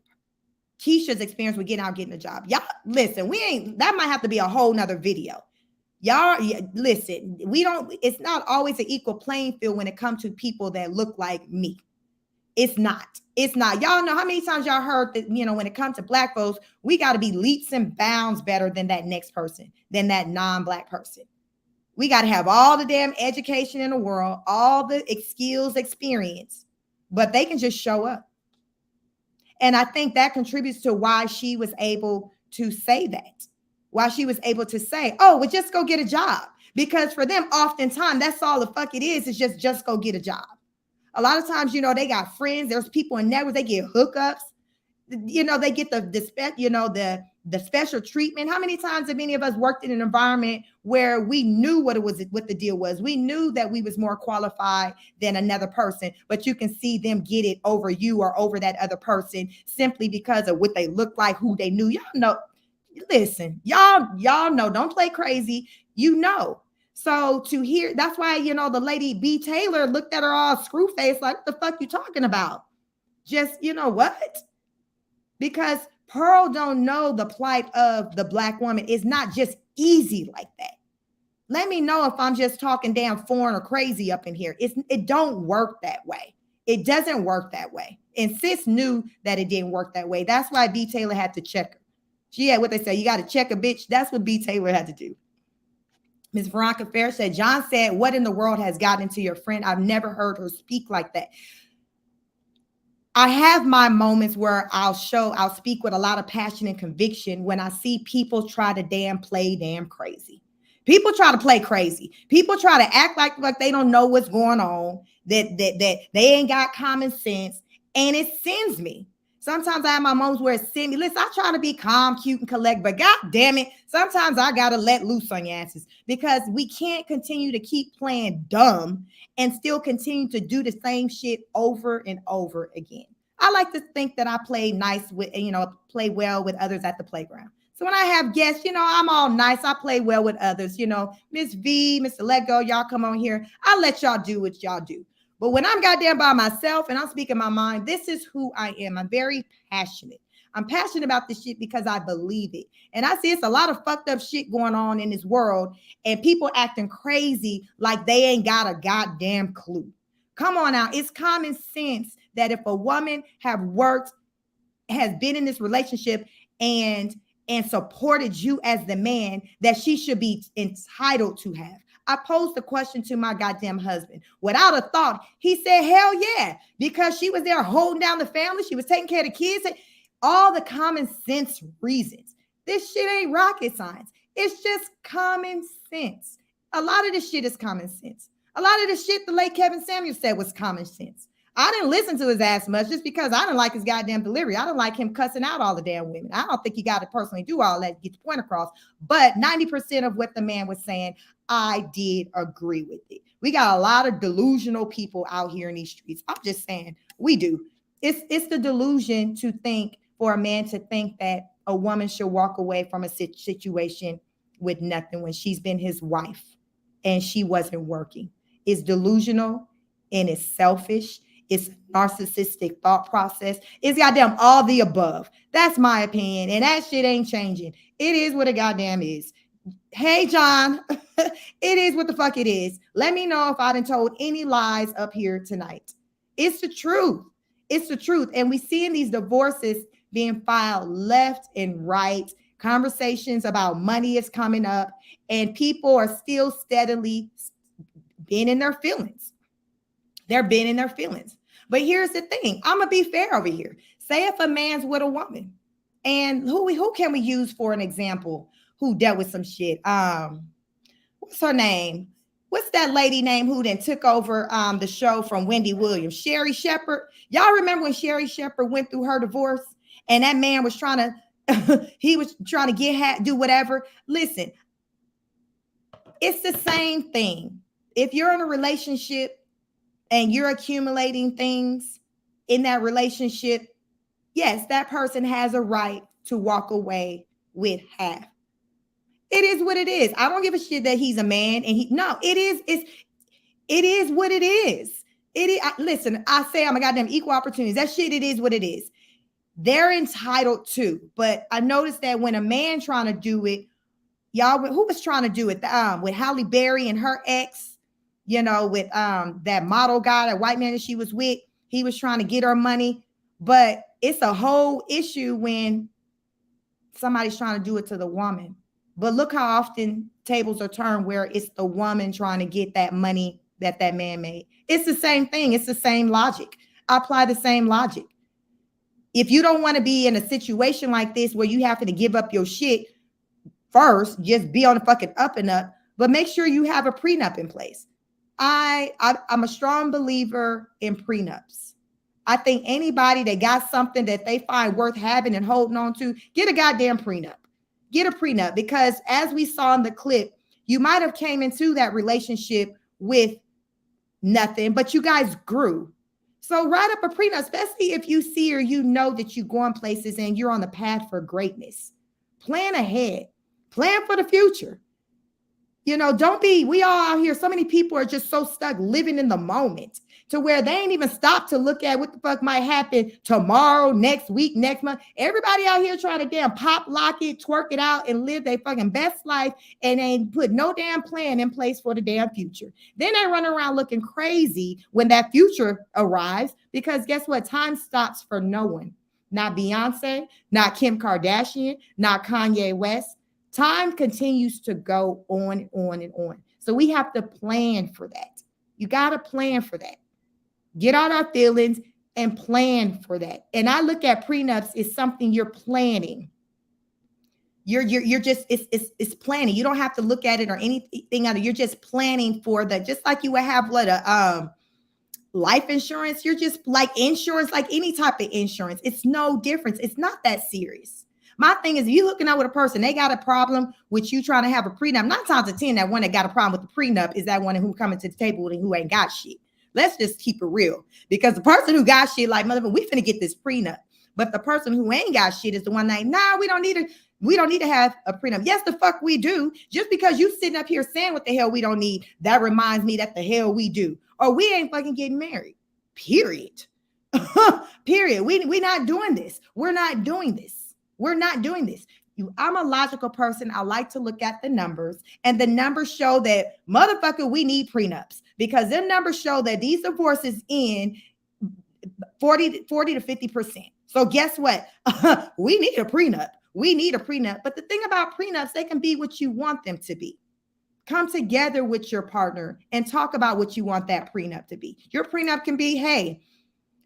Keisha's experience with getting out, getting a job. Y'all listen, that might have to be a whole nother video. Y'all listen, it's not always an equal playing field when it comes to people that look like me. It's not. Y'all know how many times y'all heard that, when it comes to Black folks, we got to be leaps and bounds better than that next person, than that non-Black person. We got to have all the damn education in the world, all the skills, experience, but they can just show up. And I think that contributes to why she was able to say that, why she was able to say, just go get a job. Because for them, oftentimes, that's all the fuck it is just go get a job. A lot of times, they got friends. There's people in networks. They get hookups. They get the special treatment. How many times have many of us worked in an environment where we knew what the deal was? We knew that we was more qualified than another person, but you can see them get it over you or over that other person simply because of what they look like, who they knew. Y'all know. Listen, y'all know. Don't play crazy. So to hear, that's why, the lady B. Taylor looked at her all screw face like, what the fuck you talking about? Just, what? Because Pearl don't know the plight of the Black woman. It's not just easy like that. Let me know if I'm just talking damn foreign or crazy up in here. It don't work that way. It doesn't work that way. And sis knew that it didn't work that way. That's why B. Taylor had to check her. She had what they say, you got to check a bitch. That's what B. Taylor had to do. Ms. Veronica Fair said, John said, what in the world has gotten into your friend? I've never heard her speak like that. I have my moments where I'll speak with a lot of passion and conviction when I see people try to play crazy. People try to play crazy. People try to act like they don't know what's going on, that they ain't got common sense. and it sends me. Sometimes I have my moments where it sends me. Listen, I try to be calm, cute, and collect, but god damn it, sometimes I gotta let loose on your asses because we can't continue to keep playing dumb and still continue to do the same shit over and over again. I like to think that I play nice with, play well with others at the playground. So when I have guests, I'm all nice. I play well with others. Miss V, Mr. Let Go, y'all come on here. I let y'all do what y'all do. But when I'm goddamn by myself and I'm speaking my mind, this is who I am. I'm very passionate. I'm passionate about this shit because I believe it. And I see it's a lot of fucked up shit going on in this world and people acting crazy like they ain't got a goddamn clue. Come on now. It's common sense that if a woman has been in this relationship and supported you as the man, that she should be entitled to have. I posed the question to my goddamn husband. Without a thought, he said, hell yeah, because she was there holding down the family. She was taking care of the kids. All the common sense reasons. This shit ain't rocket science. It's just common sense. A lot of this shit is common sense. A lot of the shit the late Kevin Samuels said was common sense. I didn't listen to his ass much just because I didn't like his goddamn delivery. I didn't like him cussing out all the damn women. I don't think he got to personally do all that to get the point across. But 90% of what the man was saying, I did agree with it. We got a lot of delusional people out here in these streets. I'm just saying, we do. It's the delusion to think, for a man to think that a woman should walk away from a situation with nothing when she's been his wife and she wasn't working. It's delusional and it's selfish. It's narcissistic thought process. It's goddamn all the above. That's my opinion. And that shit ain't changing. It is what it goddamn is. Hey, John, it is what the fuck it is. Let me know if I done told any lies up here tonight. It's the truth. It's the truth. And we see in these divorces being filed left and right. Conversations about money is coming up and people are still steadily being in their feelings. They're being in their feelings. But here's the thing. I'm going to be fair over here. Say if a man's with a woman and who can we use for an example who dealt with some shit? What's her name? What's that lady name who then took over the show from Wendy Williams? Sherry Shepherd. Y'all remember when Sherry Shepherd went through her divorce and that man was trying to, he was trying to do whatever. Listen, it's the same thing. If you're in a relationship and you're accumulating things in that relationship, yes, that person has a right to walk away with half. It is what it is. I don't give a shit that he's a man and it is what it is. Listen, I say I'm a goddamn equal opportunities. That shit, it is what it is. They're entitled to, but I noticed that when a man trying to do it, y'all, who was trying to do it? With Halle Berry and her ex, with that model guy, that white man that she was with, he was trying to get her money. But it's a whole issue when somebody's trying to do it to the woman. But look how often tables are turned where it's the woman trying to get that money that man made. It's the same thing. It's the same logic. I apply the same logic. If you don't want to be in a situation like this where you have to give up your shit first, just be on the fucking up and up, but make sure you have a prenup in place. I'm a strong believer in prenups. I think anybody that got something that they find worth having and holding on to, get a goddamn prenup. Get a prenup, because as we saw in the clip, you might have came into that relationship with nothing, but you guys grew. So write up a prenup, especially if you see or that you're going places and you're on the path for greatness. Plan ahead. Plan for the future. Don't be, we all out here, so many people are just so stuck living in the moment to where they ain't even stopped to look at what the fuck might happen tomorrow, next week, next month. Everybody out here trying to damn pop, lock it, twerk it out and live their fucking best life and ain't put no damn plan in place for the damn future. Then they run around looking crazy when that future arrives, because guess what? Time stops for no one. Not Beyonce, not Kim Kardashian, not Kanye West. Time continues to go on and on and on. So we have to plan for that. You got to plan for that. Get out our feelings and plan for that. And I look at prenups as something you're planning. You're just, it's planning. You don't have to look at it or anything other. You're just planning for that. Just like you would have life insurance. You're just like insurance, like any type of insurance. It's no difference. It's not that serious. My thing is, if you hooking up with a person, they got a problem with you trying to have a prenup. 9 times out of 10, that one that got a problem with the prenup is that one who coming to the table and who ain't got shit. Let's just keep it real. Because the person who got shit, like, motherfucker, we finna get this prenup. But the person who ain't got shit is the one like, nah, we don't need to have a prenup. Yes, the fuck we do. Just because you sitting up here saying what the hell we don't need, that reminds me that the hell we do. Or we ain't fucking getting married. Period. Period. We not doing this. We're not doing this. We're not doing this. I'm a logical person. I like to look at the numbers, and the numbers show that, motherfucker, we need prenups, because the numbers show that these divorces in 40 to 50%. So guess what? We need a prenup. We need a prenup. But the thing about prenups, they can be what you want them to be. Come together with your partner and talk about what you want that prenup to be. Your prenup can be, hey,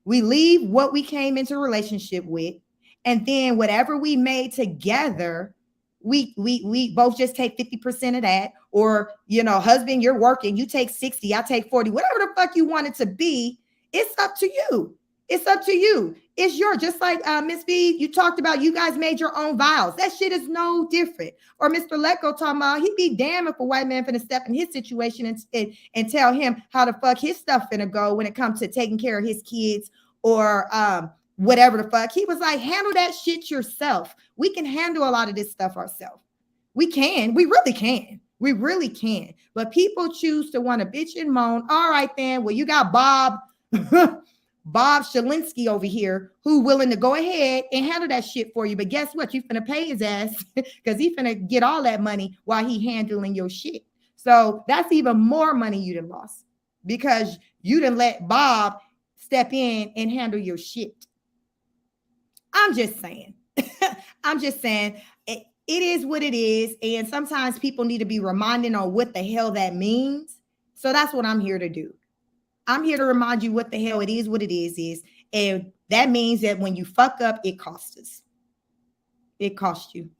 we leave what we came into a relationship with, and then whatever we made together, we both just take 50% of that. Or, husband, you're working, you take 60, I take 40, whatever the fuck you want it to be. It's up to you. It's up to you. It's yours. Just like Miss V, you talked about, you guys made your own vows. That shit is no different. Or Mr. Letgo talking about, he'd be damn if a white man finna step in his situation and tell him how the fuck his stuff finna go when it comes to taking care of his kids or whatever the fuck. He was like, handle that shit yourself. We can handle a lot of this stuff ourselves. We can. We really can. We really can. But people choose to want to bitch and moan. All right, then. Well, you got Bob Shalinsky over here who willing to go ahead and handle that shit for you. But guess what? You finna pay his ass because he finna get all that money while he handling your shit. So that's even more money you done lost because you done let Bob step in and handle your shit. I'm just saying. I'm just saying it is what it is. And sometimes people need to be reminded on what the hell that means. So that's what I'm here to do. I'm here to remind you what the hell it is, what it is. And that means that when you fuck up, it costs us. It costs you.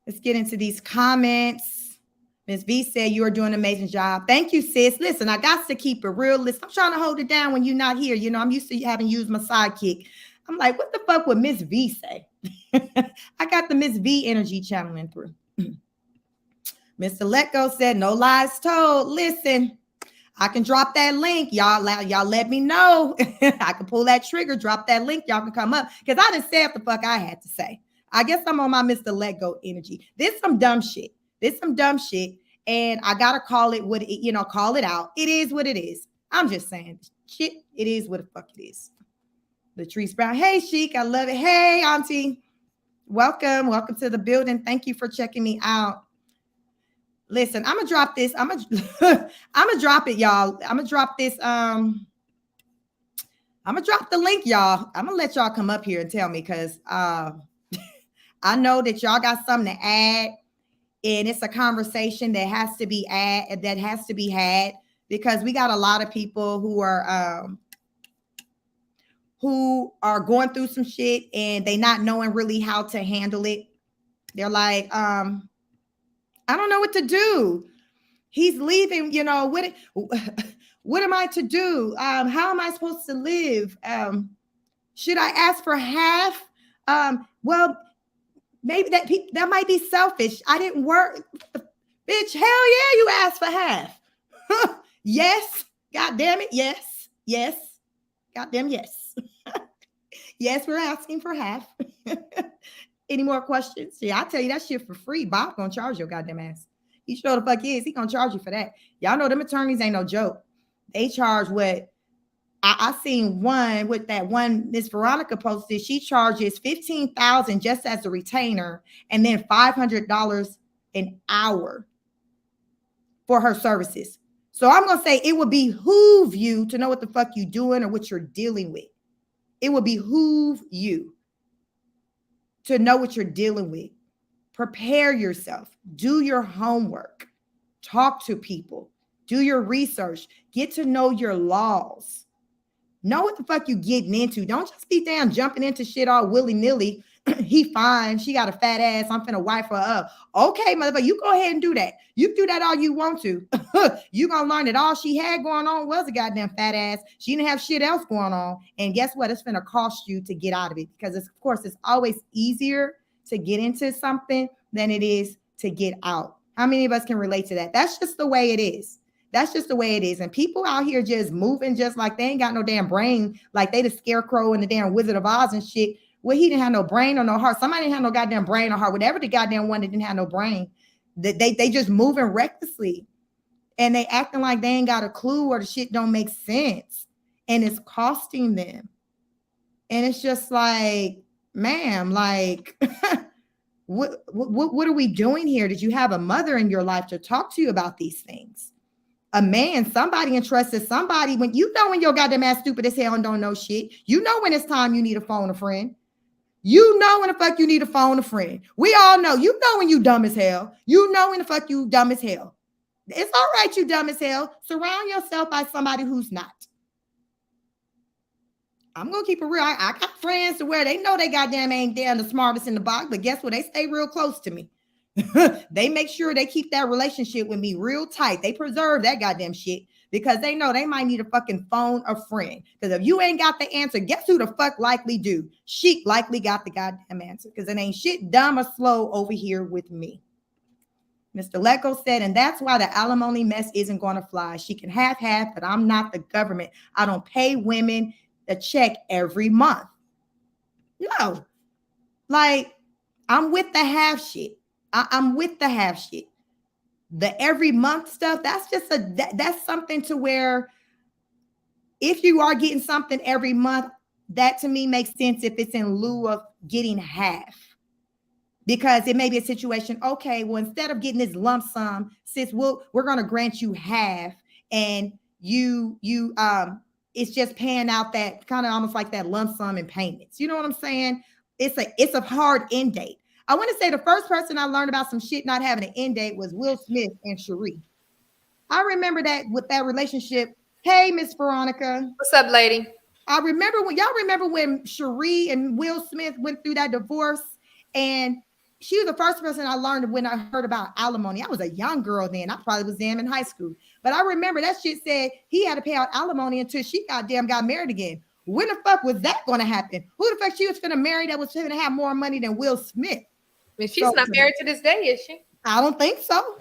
Let's get into these comments. Ms. V said, you are doing an amazing job. Thank you, sis. Listen, I got to keep it real. Listen, I'm trying to hold it down when you're not here. I'm used to having used my sidekick. I'm like, what the fuck would Miss V say? I got the Miss V energy channeling through. Mr. Letgo said, no lies told. Listen, I can drop that link. Y'all let me know. I can pull that trigger, drop that link. Y'all can come up. Because I didn't say what the fuck I had to say. I guess I'm on my Mr. Letgo energy. This some dumb shit. And I got to call it call it out. It is what it is. I'm just saying. Shit, it is what the fuck it is. Latrice Brown. Hey, Chic. I love it. Hey, Auntie. Welcome to the building. Thank you for checking me out. Listen, I'm gonna drop this. I'm gonna drop it, y'all. I'm gonna drop this. I'm gonna drop the link, y'all. I'm gonna let y'all come up here and tell me because I know that y'all got something to add, and it's a conversation that has to be had because we got a lot of people who are going through some shit and they not knowing really how to handle it. They're like, I don't know what to do. He's leaving, what am I to do? How am I supposed to live? Should I ask for half? Well, maybe that might be selfish. I didn't work. Bitch, hell yeah, you asked for half. Yes. God damn it. Yes. Yes. God damn yes. Yes, we're asking for half. Any more questions? Yeah, I tell you that shit for free. Bob gonna charge your goddamn ass. He sure the fuck is. He gonna charge you for that. Y'all know them attorneys ain't no joke. They charge what I seen one with that one Miss Veronica posted. She charges $15,000 just as a retainer, and then $500 an hour for her services. So I'm gonna say it would behoove you to know what the fuck you doing or what you're dealing with. It would behoove you to know what you're dealing with. Prepare yourself. Do your homework. Talk to people. Do your research. Get to know your laws. Know what the fuck you getting into. Don't just be damn jumping into shit all willy-nilly. He fine. She got a fat ass. I'm finna wife her up. Okay, motherfucker, you go ahead and do that. You do that all you want to. You gonna learn that all she had going on was a goddamn fat ass. She didn't have shit else going on. And guess what? It's gonna cost you to get out of it, because of course it's always easier to get into something than it is to get out. How many of us can relate to that? That's just the way it is. That's just the way it is. And people out here just moving just like they ain't got no damn brain, like they the Scarecrow and the damn Wizard of Oz and shit. Well, he didn't have no brain or no heart. Somebody didn't have no goddamn brain or heart. Whatever the goddamn one that didn't have no brain, they just moving recklessly. And they acting like they ain't got a clue or the shit don't make sense. And it's costing them. And it's just like, ma'am, like, what are we doing here? Did you have a mother in your life to talk to you about these things? A man, somebody entrusted somebody, when you know when your goddamn ass stupid as hell and don't know shit. You know when it's time you need to phone a friend. You know when the fuck you need to phone a friend. We all know. You know when you dumb as hell. You know when the fuck you dumb as hell. It's all right, you dumb as hell. Surround yourself by somebody who's not. I'm gonna keep it real. I got friends to where they know they goddamn ain't damn the smartest in the box, but guess what? They stay real close to me. They make sure they keep that relationship with me real tight. They preserve that goddamn shit because they know they might need a fucking phone a friend. Because if you ain't got the answer, guess who the fuck likely do? Sheik likely got the goddamn answer, because it ain't shit dumb or slow over here with me. Mr. Lecko said, and that's why the alimony mess isn't going to fly. She can have half, but I'm not the government. I don't pay women a check every month. No, like I'm with the half shit. I'm with the half shit. The every month stuff, that's just that's something to where if you are getting something every month, that to me makes sense if it's in lieu of getting half. Because it may be a situation, okay, well, instead of getting this lump sum, sis, we're going to grant you half, and you it's just paying out that kind of almost like that lump sum in payments. You know what I'm saying? It's a hard end date. I want to say the first person I learned about some shit not having an end date was Will Smith and Cherie. I remember that with that relationship. Hey, Miss Veronica. What's up, lady? I remember when Cherie and Will Smith went through that divorce, and she was the first person I learned when I heard about alimony. I was a young girl then. I probably was in high school. But I remember that shit said he had to pay out alimony until she got married again. When the fuck was that going to happen? Who the fuck she was going to marry that was going to have more money than Will Smith? I mean, she's not married to this day, is she? I don't think so.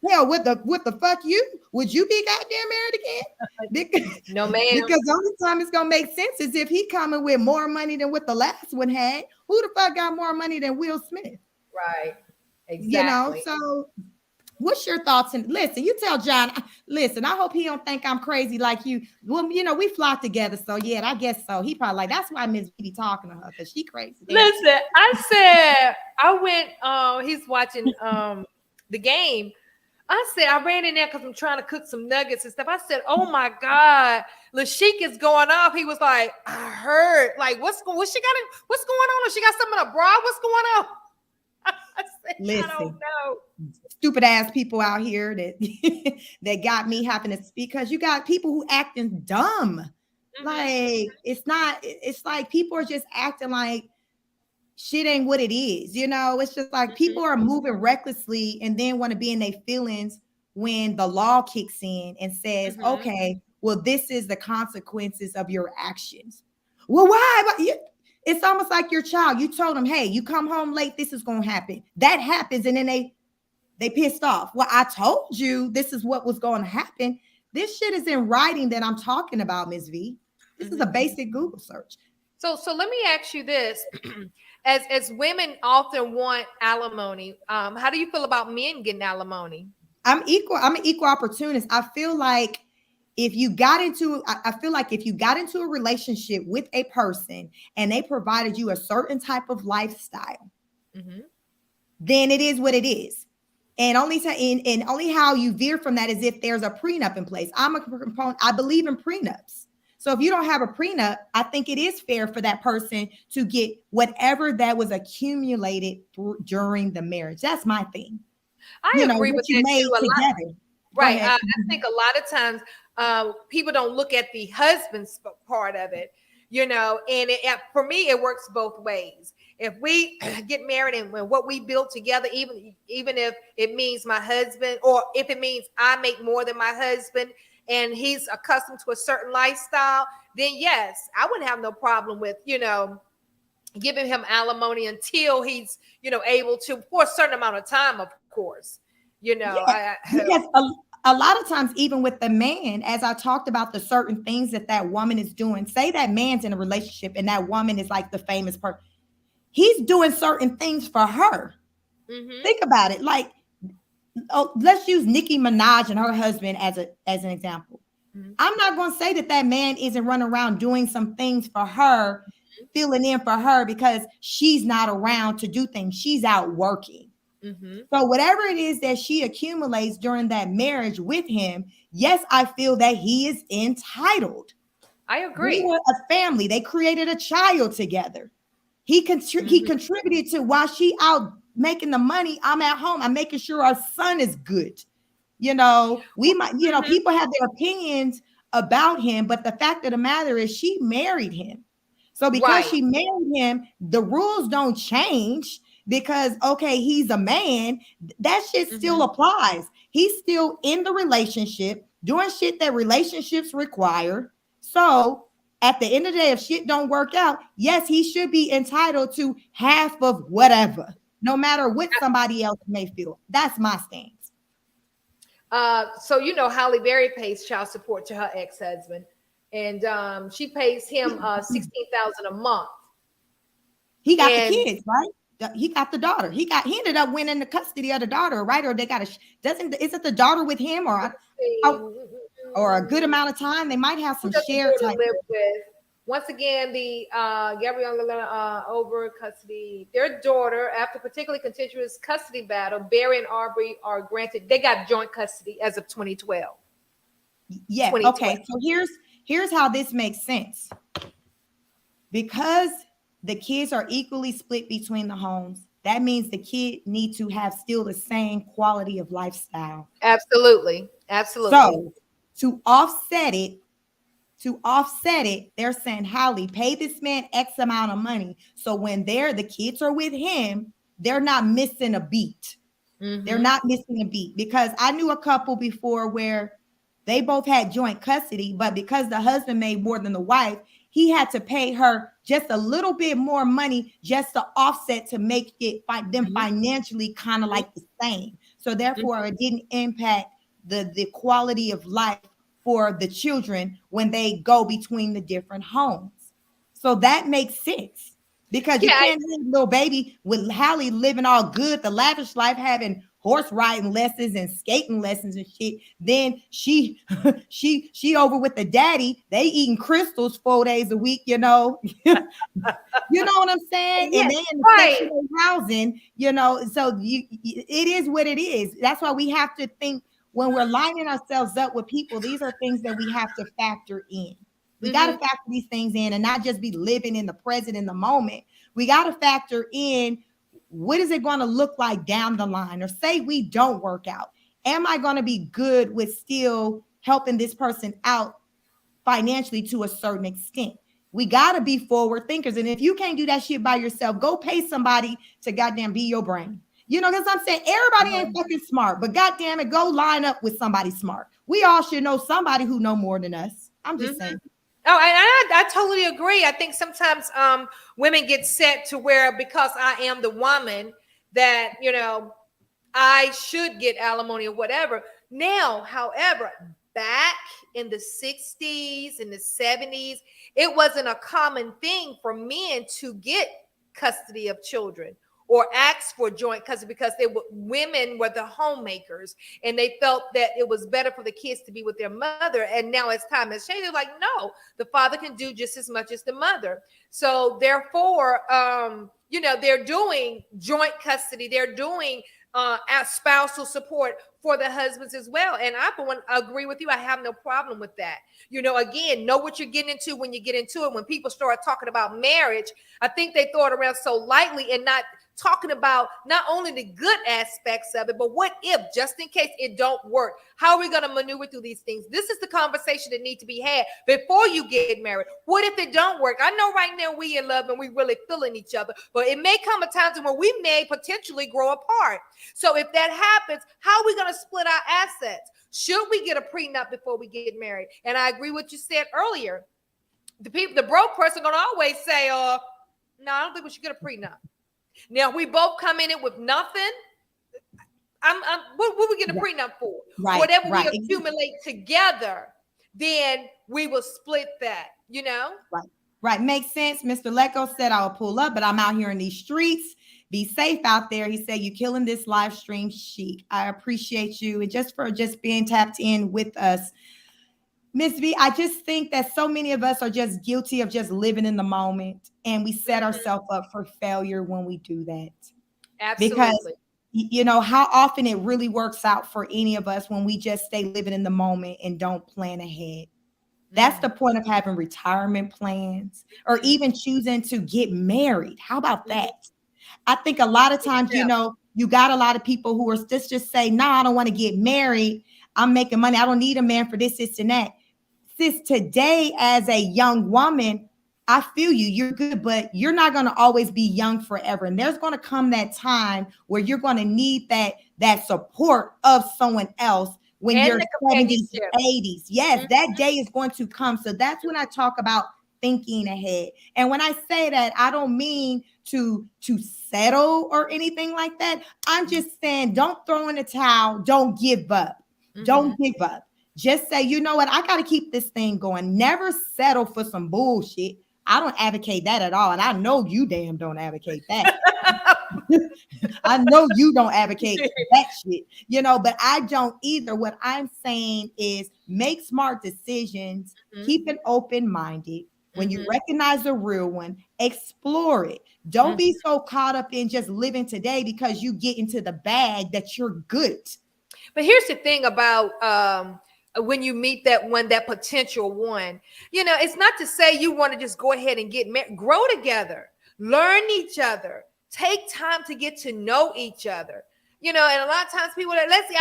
Hell, with the fuck you? Would you be goddamn married again? No, ma'am. Because the only time it's gonna make sense is if he coming with more money than what the last one had. Who the fuck got more money than Will Smith? Right. Exactly. You know, so what's your thoughts? And listen, you tell John, listen, I hope he don't think I'm crazy like you. Well, you know, we flock together. So yeah, I guess so. He probably like, that's why Miss B talking to her, because she crazy. Listen, I said, I went, he's watching the game. I said, I ran in there because I'm trying to cook some nuggets and stuff. I said, oh my God, Lashik is going off. He was like, I heard, like, what's going on? She got something in a bra? What's going on? I said, listen, I don't know. Stupid ass people out here that that got me having to speak, because you got people who acting dumb. Mm-hmm. Like it's like people are just acting like shit ain't what it is. You know, it's just like people are moving recklessly and then want to be in their feelings when the law kicks in and says, okay, well, this is the consequences of your actions. Well, why? It's almost like your child. You told them, hey, you come home late, this is going to happen. That happens. And then they pissed off. Well, I told you this is what was going to happen. This shit is in writing that I'm talking about, Ms. V. This is a basic Google search. So let me ask you this. As women often want alimony, how do you feel about men getting alimony? I'm an equal opportunist. I feel like if you got into a relationship with a person and they provided you a certain type of lifestyle, then it is what it is. And only how you veer from that is if there's a prenup in place. I'm a proponent. I believe in prenups. So if you don't have a prenup, I think it is fair for that person to get whatever that was accumulated during the marriage. That's my thing. I agree with that too. Right. I think a lot of times people don't look at the husband's part of it, you know, and for me, it works both ways. if we get married and when what we build together, even if it means my husband, or if it means I make more than my husband and he's accustomed to a certain lifestyle, then yes, I wouldn't have no problem with, giving him alimony until he's, able to, for a certain amount of time, of course. Because a lot of times, even with the man, as I talked about the certain things that woman is doing, say that man's in a relationship and that woman is like the famous person. He's doing certain things for her. Mm-hmm. Think about it. Like, let's use Nicki Minaj and her husband as an example. Mm-hmm. I'm not going to say that man isn't running around doing some things for her, filling in for her because she's not around to do things. She's out working. Mm-hmm. So whatever it is that she accumulates during that marriage with him, yes, I feel that he is entitled. I agree. They were a family. They created a child together. He contributed to while she out making the money. I'm at home. I'm making sure our son is good. We might, people have their opinions about him, but the fact of the matter is she married him. So because she married him, the rules don't change because, okay, he's a man. That shit still applies. He's still in the relationship, doing shit that relationships require. So at the end of the day, if shit don't work out, yes, he should be entitled to half of whatever, no matter what somebody else may feel. That's my stance. So Halle Berry pays child support to her ex-husband, and she pays him $16,000 a month. He got the kids, right? He got the daughter. He ended up winning the custody of the daughter, right? Or they got isn't the daughter with him or a good amount of time? They might have some shared type. Live with. Once again, the Gabrielle over custody. Their daughter, after particularly contentious custody battle, Barry and Aubrey are granted. They got joint custody as of 2012. Yeah. 2012. Okay. So here's how this makes sense. Because the kids are equally split between the homes, that means the kid need to have still the same quality of lifestyle. Absolutely. So to offset it, they're saying, Halle, pay this man X amount of money. So when the kids are with him, they're not missing a beat. Mm-hmm. They're not missing a beat, because I knew a couple before where they both had joint custody, but because the husband made more than the wife, he had to pay her just a little bit more money just to offset to make it them financially kind of like the same. So therefore, it didn't impact the quality of life for the children when they go between the different homes. So that makes sense, because you can't have a little baby with Halle living all good, the lavish life, having horse riding lessons and skating lessons and shit. Then she over with the daddy. They eating crystals 4 days a week, you know. You know what I'm saying? Yes, and then the sexual housing, so it is what it is. That's why we have to think when we're lining ourselves up with people. These are things that we have to factor in. We got to factor these things in and not just be living in the present, in the moment. We got to factor in, what is it going to look like down the line? Or say we don't work out. Am I going to be good with still helping this person out financially to a certain extent? We got to be forward thinkers. And if you can't do that shit by yourself, go pay somebody to goddamn be your brain. Because I'm saying everybody ain't fucking smart, but goddamn it, go line up with somebody smart. We all should know somebody who know more than us. I'm just saying. Oh, and I totally agree. I think sometimes women get set to where, because I am the woman, that, I should get alimony or whatever. Now, however, back in the 60s and the 70s, it wasn't a common thing for men to get custody of children or ask for joint custody, because women were the homemakers, and they felt that it was better for the kids to be with their mother. And now, as time has changed, they're like, no, the father can do just as much as the mother. So therefore, they're doing joint custody. They're doing spousal support for the husbands as well. And I agree with you. I have no problem with that. Again, know what you're getting into when you get into it. When people start talking about marriage, I think they throw it around so lightly and not talking about not only the good aspects of it, but what if, just in case it don't work, how are we going to maneuver through these things? This is the conversation that needs to be had before you get married. What if it don't work? I know right now we in love and we really feeling each other, but it may come a time where we may potentially grow apart. So if that happens, how are we going to split our assets? Should we get a prenup before we get married? And I agree with what you said earlier. The broke person going to always say, no, I don't think we should get a prenup. Now, if we both come in it with nothing, what we get a prenup for? Right, Whatever right. we accumulate together, then we will split that, you know? Right. Makes sense. Mr. Lecko said I'll pull up, but I'm out here in these streets. Be safe out there. He said, you're killing this live stream, Chic. I appreciate you. And just for being tapped in with us. Miss V, I just think that so many of us are just guilty of just living in the moment. And we set ourselves up for failure when we do that. Absolutely. Because, you know, how often it really works out for any of us when we just stay living in the moment and don't plan ahead. That's the point of having retirement plans or even choosing to get married. How about that? I think a lot of times, you know, you got a lot of people who are just say, no, I don't want to get married. I'm making money. I don't need a man for this, and that. Sis, today as a young woman, I feel you. You're good, but you're not going to always be young forever. And there's going to come that time where you're going to need that support of someone else when you're 70s, 80s. Yes, that day is going to come. So that's when I talk about thinking ahead. And when I say that, I don't mean to settle or anything like that. I'm just saying, don't throw in the towel. Don't give up. Don't give up. Just say, you know what? I got to keep this thing going. Never settle for some bullshit. I don't advocate that at all. And I know you damn don't advocate that. I know you don't advocate that shit, you know, but I don't either. What I'm saying is make smart decisions, keep it open-minded. When you recognize the real one, explore it. Don't be so caught up in just living today because you get into the bag that you're good. But here's the thing about when you meet that potential one, you know, it's not to say you want to just go ahead and get married. Grow together, learn each other, take time to get to know each other. You know, and a lot of times people are, let's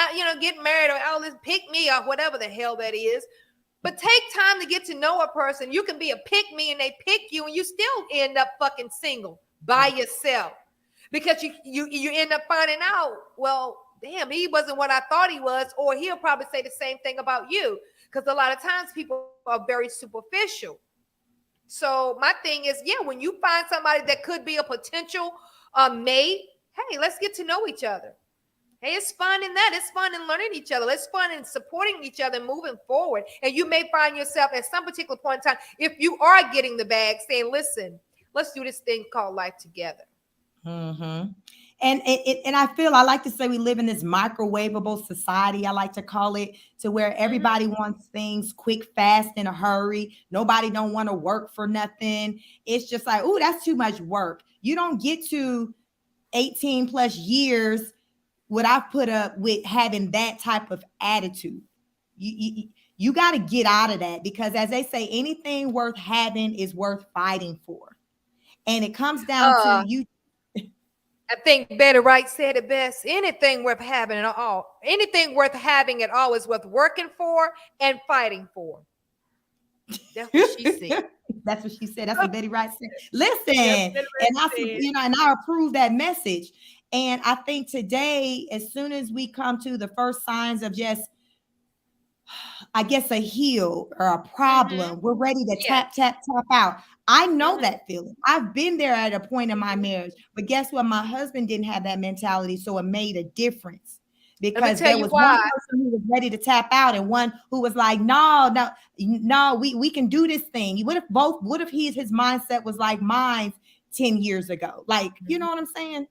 get married or let's pick me or whatever the hell that is. But take time to get to know a person. You can be a pick me and they pick you and you still end up fucking single by yourself because you end up finding out, well, damn, he wasn't what I thought he was, or he'll probably say the same thing about you because a lot of times people are very superficial. So my thing is, when you find somebody that could be a potential mate, hey, let's get to know each other. Hey, it's fun in that. It's fun in learning each other. It's fun in supporting each other and moving forward. And you may find yourself at some particular point in time, if you are getting the bag, saying, listen, let's do this thing called life together. And I feel, I like to say we live in this microwavable society, I like to call it, to where everybody wants things quick, fast, in a hurry. Nobody don't want to work for nothing. It's just like, oh, that's too much work. You don't get to 18 plus years what I've put up with having that type of attitude. You got to get out of that because as they say, anything worth having is worth fighting for. And it comes down to you. I think Betty Wright said it best. Anything worth having at all is worth working for and fighting for. That's what she said. That's what she said. That's what Betty Wright said. Listen, and I approve that message. And I think today, as soon as we come to the first signs of just, I guess, a heel or a problem, we're ready to tap out. I know that feeling. I've been there at a point in my marriage, but guess what? My husband didn't have that mentality, so it made a difference because there was one person who was ready to tap out and one who was like, no, we can do this thing. What if his mindset was like mine 10 years ago? Like, you know what I'm saying?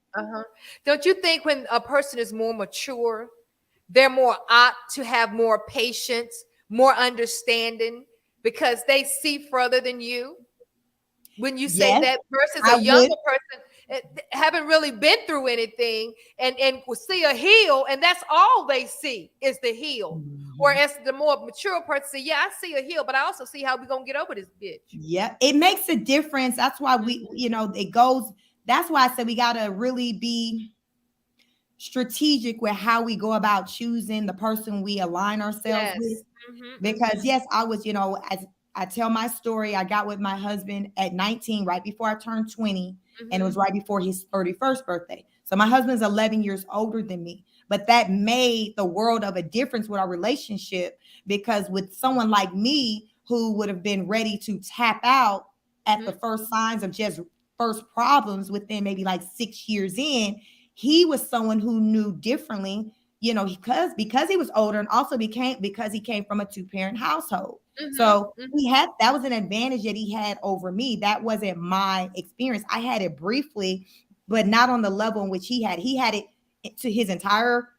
Don't you think when a person is more mature, they're more apt to have more patience, more understanding because they see further than you? When you say that person's a younger person, haven't really been through anything and will see a heel, and that's all they see is the heel. Whereas the more mature person say, I see a heel, but I also see how we're going to get over this bitch. Yeah, it makes a difference. That's why we, it goes that's why I said we got to really be strategic with how we go about choosing the person we align ourselves with. Because yes, I was, as I tell my story, I got with my husband at 19, right before I turned 20, and it was right before his 31st birthday. So my husband's 11 years older than me, but that made the world of a difference with our relationship, because with someone like me who would have been ready to tap out at the first signs of just first problems within maybe like 6 years in, he was someone who knew differently, because he was older, and also because he came from a 2-parent household. So that was an advantage that he had over me. That wasn't my experience. I had it briefly, but not on the level in which he had. He had it to his entire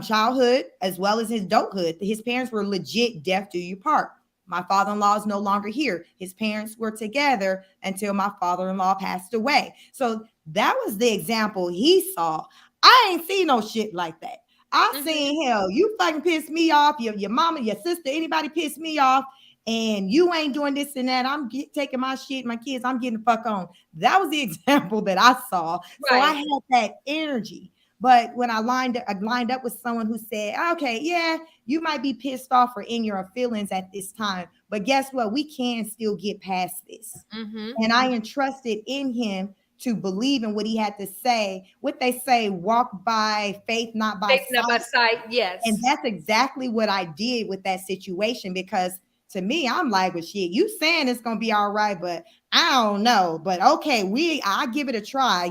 childhood as well as his adulthood. His parents were legit deaf do you part. My father-in-law is no longer here. His parents were together until my father-in-law passed away. So that was the example he saw. I ain't seen no shit like that. I seen, hell, you fucking pissed me off. Your mama, your sister, anybody pissed me off, and you ain't doing this and that. I'm taking my shit, my kids, I'm getting the fuck on. That was the example that I saw. Right. So I had that energy. But when I lined up with someone who said, okay, yeah, you might be pissed off or in your feelings at this time, but guess what? We can still get past this. And I entrusted in him to believe in what he had to say. What they say, walk by faith, not by sight. Not by sight, yes. And that's exactly what I did with that situation, because to me, I'm like, well, shit, you saying it's going to be all right, but I don't know. But okay, I give it a try,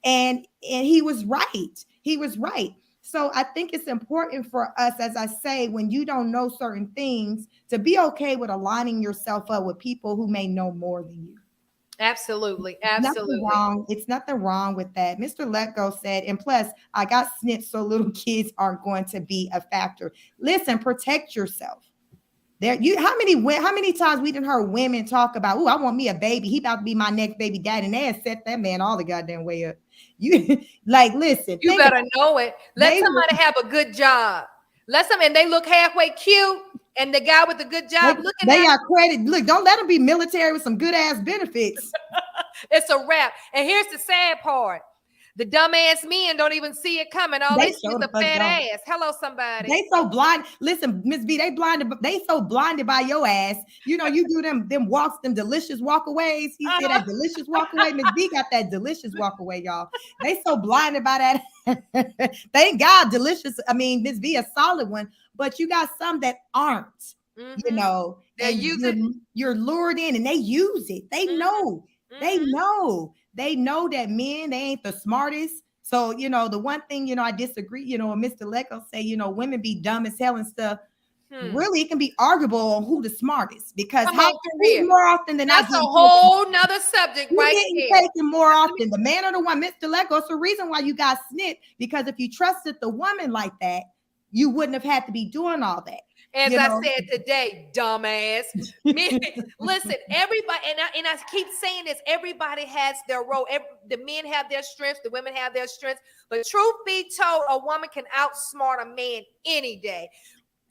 and he was right. He was right. So I think it's important for us, as I say, when you don't know certain things, to be okay with aligning yourself up with people who may know more than you. Absolutely. Nothing wrong. It's nothing wrong with that. Mr. Letgo said, and plus I got snitched so little kids aren't going to be a factor. Listen, protect yourself. How many times we didn't heard women talk about, I want me a baby. He about to be my next baby daddy. And they had set that man all the goddamn way up. You listen. You better know it. Let somebody have a good job. And they look halfway cute. And the guy with the good job they got credit. Look, don't let them be military with some good ass benefits. It's a wrap. And here's the sad part. The dumbass men don't even see it coming. All they see is a fat ass. Hello, somebody. They so blind. Listen, Miss B, they so blinded by your ass. You do them walks, them delicious walkaways. He said that delicious walkaway. Miss B got that delicious walkaway, y'all. They so blinded by that. Thank God, delicious. I mean, Miss B a solid one, but you got some that aren't. They use it. You're lured in, and they use it. They know. They know. They know that men, they ain't the smartest. So, the one thing, I disagree, Mr. Lecko say, women be dumb as hell and stuff. Really, it can be arguable on who the smartest, because more often than not, that's a whole nother subject right here. Taken more often, the man or the woman, Mr. Lecko. It's the reason why you got snipped, because if you trusted the woman like that, you wouldn't have had to be doing all that. As I said today, dumbass. Listen, everybody, and I keep saying this, everybody has their role. The men have their strengths, the women have their strengths. But truth be told, a woman can outsmart a man any day.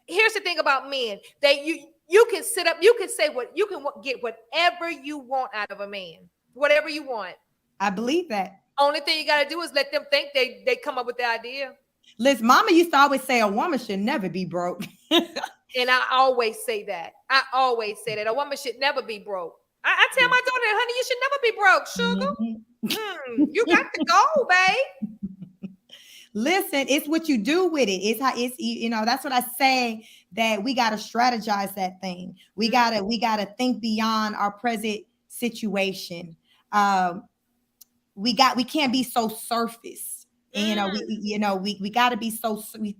Here's the thing about men. You can sit up, you can say you can get whatever you want out of a man. Whatever you want. I believe that. Only thing you got to do is let them think they come up with the idea. Listen, Mama used to always say a woman should never be broke. And I always say that. A woman should never be broke. I tell my daughter, honey, you should never be broke, sugar. You got to go, babe. Listen, it's what you do with it. It's how it's, that's what I say, that we got to strategize that thing. We gotta think beyond our present situation. We can't be so surface. We got to be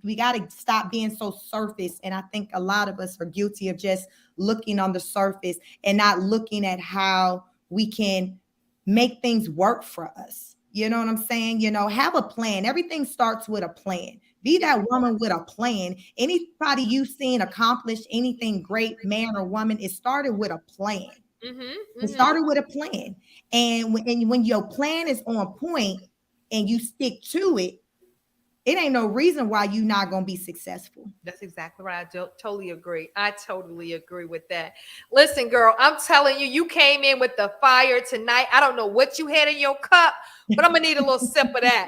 we got to stop being so surface. And I think a lot of us are guilty of just looking on the surface and not looking at how we can make things work for us. You know what I'm saying? Have a plan. Everything starts with a plan. Be that woman with a plan. Anybody you've seen accomplish anything great, man or woman, it started with a plan. It started with a plan. And when your plan is on point, and you stick to it, it ain't no reason why you not gonna be successful. That's exactly right. I totally agree. I totally agree with that. Listen, girl, I'm telling you, you came in with the fire tonight. I don't know what you had in your cup, but I'm gonna need a little sip of that.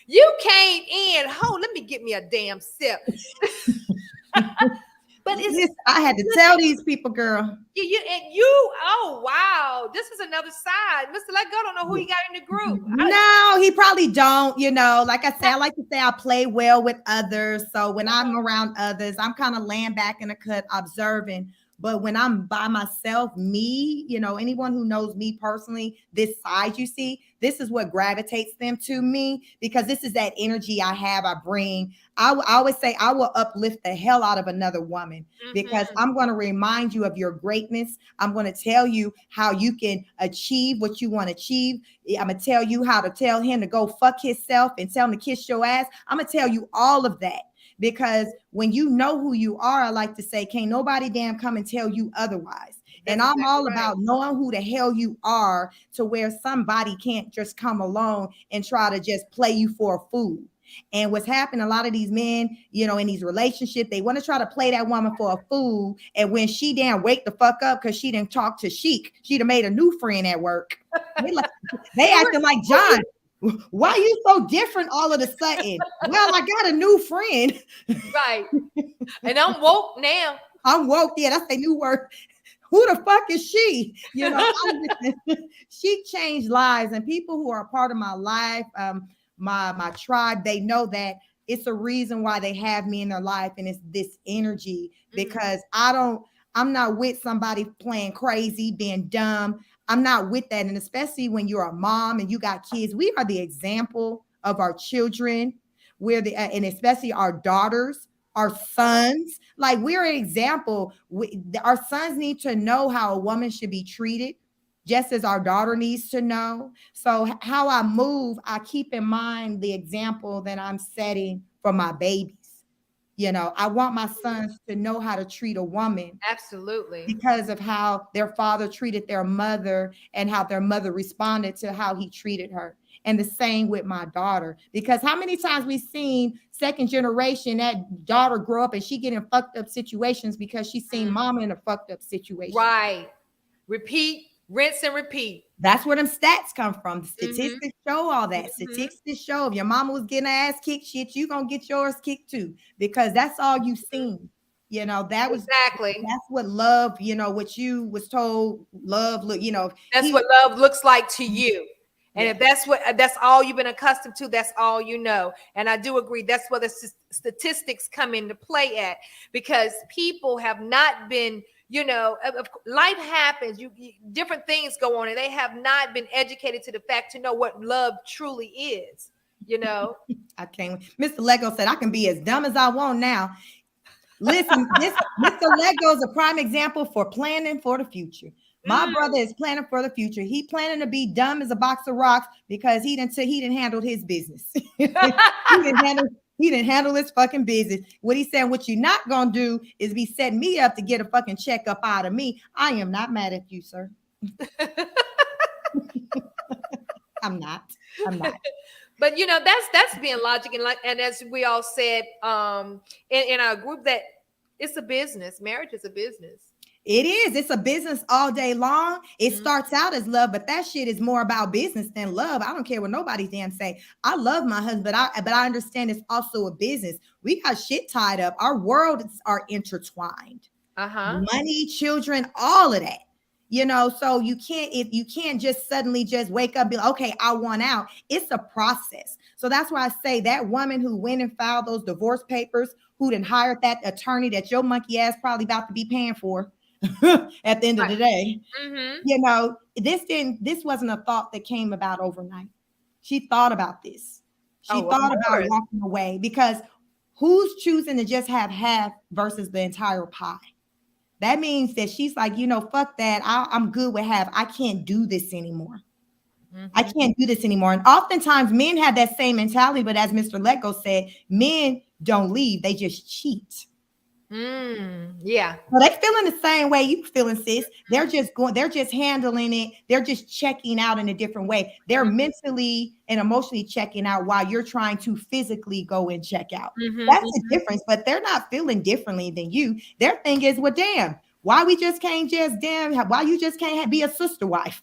You came in. Oh, let me get me a damn sip. But it's, I had to tell these people, girl. Oh wow, this is another side. Mr. Let Go don't know who he got in the group. No, he probably don't. Like I said, I like to say I play well with others. So when I'm around others, I'm kind of laying back in the cut, observing. But when I'm by myself, me, anyone who knows me personally, this side you see, this is what gravitates them to me, because this is that energy I have, I bring. I always say I will uplift the hell out of another woman, because I'm going to remind you of your greatness. I'm going to tell you how you can achieve what you want to achieve. I'm going to tell you how to tell him to go fuck himself and tell him to kiss your ass. I'm going to tell you all of that. Because when you know who you are, I like to say, can't nobody damn come and tell you otherwise. And I'm all about knowing who the hell you are, to where somebody can't just come along and try to just play you for a fool. And what's happened, a lot of these men, in these relationships, they want to try to play that woman for a fool. And when she damn wake the fuck up because she didn't talk to Sheik, she'd have made a new friend at work. They acting like, John, why are you so different all of a sudden? Well, I got a new friend. Right. And I'm woke now. I'm woke. Yeah, that's a new word. Who the fuck is she? She changed lives, and people who are a part of my life, my tribe, they know that it's a reason why they have me in their life. And it's this energy, because I'm not with somebody playing crazy, being dumb. I'm not with that. And especially when you're a mom and you got kids, we are the example of our children. And especially our daughters, our sons. Like, we're an example. Our sons need to know how a woman should be treated, just as our daughter needs to know. So how I move, I keep in mind the example that I'm setting for my babies. I want my sons to know how to treat a woman. Absolutely. Because of how their father treated their mother, and how their mother responded to how he treated her. And the same with my daughter. Because how many times we've seen second generation, that daughter grow up and she get in fucked up situations because she's seen mama in a fucked up situation. Right. Repeat, rinse and repeat. That's where them stats come from. The statistics show all that. Statistics show if your mama was getting her ass kicked, shit, you gonna get yours kicked too, because that's all you've seen. That was exactly. That's what love. What you was told. Love. Look. That's what love looks like to you. And if that's all you've been accustomed to, that's all you know. And I do agree. That's where the statistics come into play at, because people have not been. Life happens. Different things go on, and they have not been educated to the fact to know what love truly is. I can't. Mr. Lego said I can be as dumb as I want now. Listen, Mr. Lego is a prime example for planning for the future. My brother is planning for the future. He planning to be dumb as a box of rocks, because he didn't handle his business. He didn't handle his fucking business. What he said, what you're not going to do is be setting me up to get a fucking check up out of me. I am not mad at you, sir. I'm not. But that's being logic, and as we all said in our group, that it's a business. Marriage is a business. It is. It's a business all day long. It starts out as love, but that shit is more about business than love. I don't care what nobody damn say. I love my husband, but I understand it's also a business. We got shit tied up. Our worlds are intertwined. Money, children, all of that. So you can't just suddenly just wake up and be like, okay, I want out. It's a process. So that's why I say that woman who went and filed those divorce papers, who then hired that attorney that your monkey ass probably about to be paying for at the end of the day. This wasn't a thought that came about overnight. She thought about this. She thought about walking away, because who's choosing to just have half versus the entire pie? That means that she's like, fuck that. I'm good with half. I can't do this anymore. I can't do this anymore. And oftentimes men have that same mentality, but as Mr. Lego said, men don't leave. They just cheat. Yeah. Well, they feeling the same way you feeling, sis. They're just handling it. They're just checking out in a different way. They're mentally and emotionally checking out while you're trying to physically go and check out. That's the difference, but they're not feeling differently than you. Their thing is, well, damn, why we just can't why you just can't be a sister wife?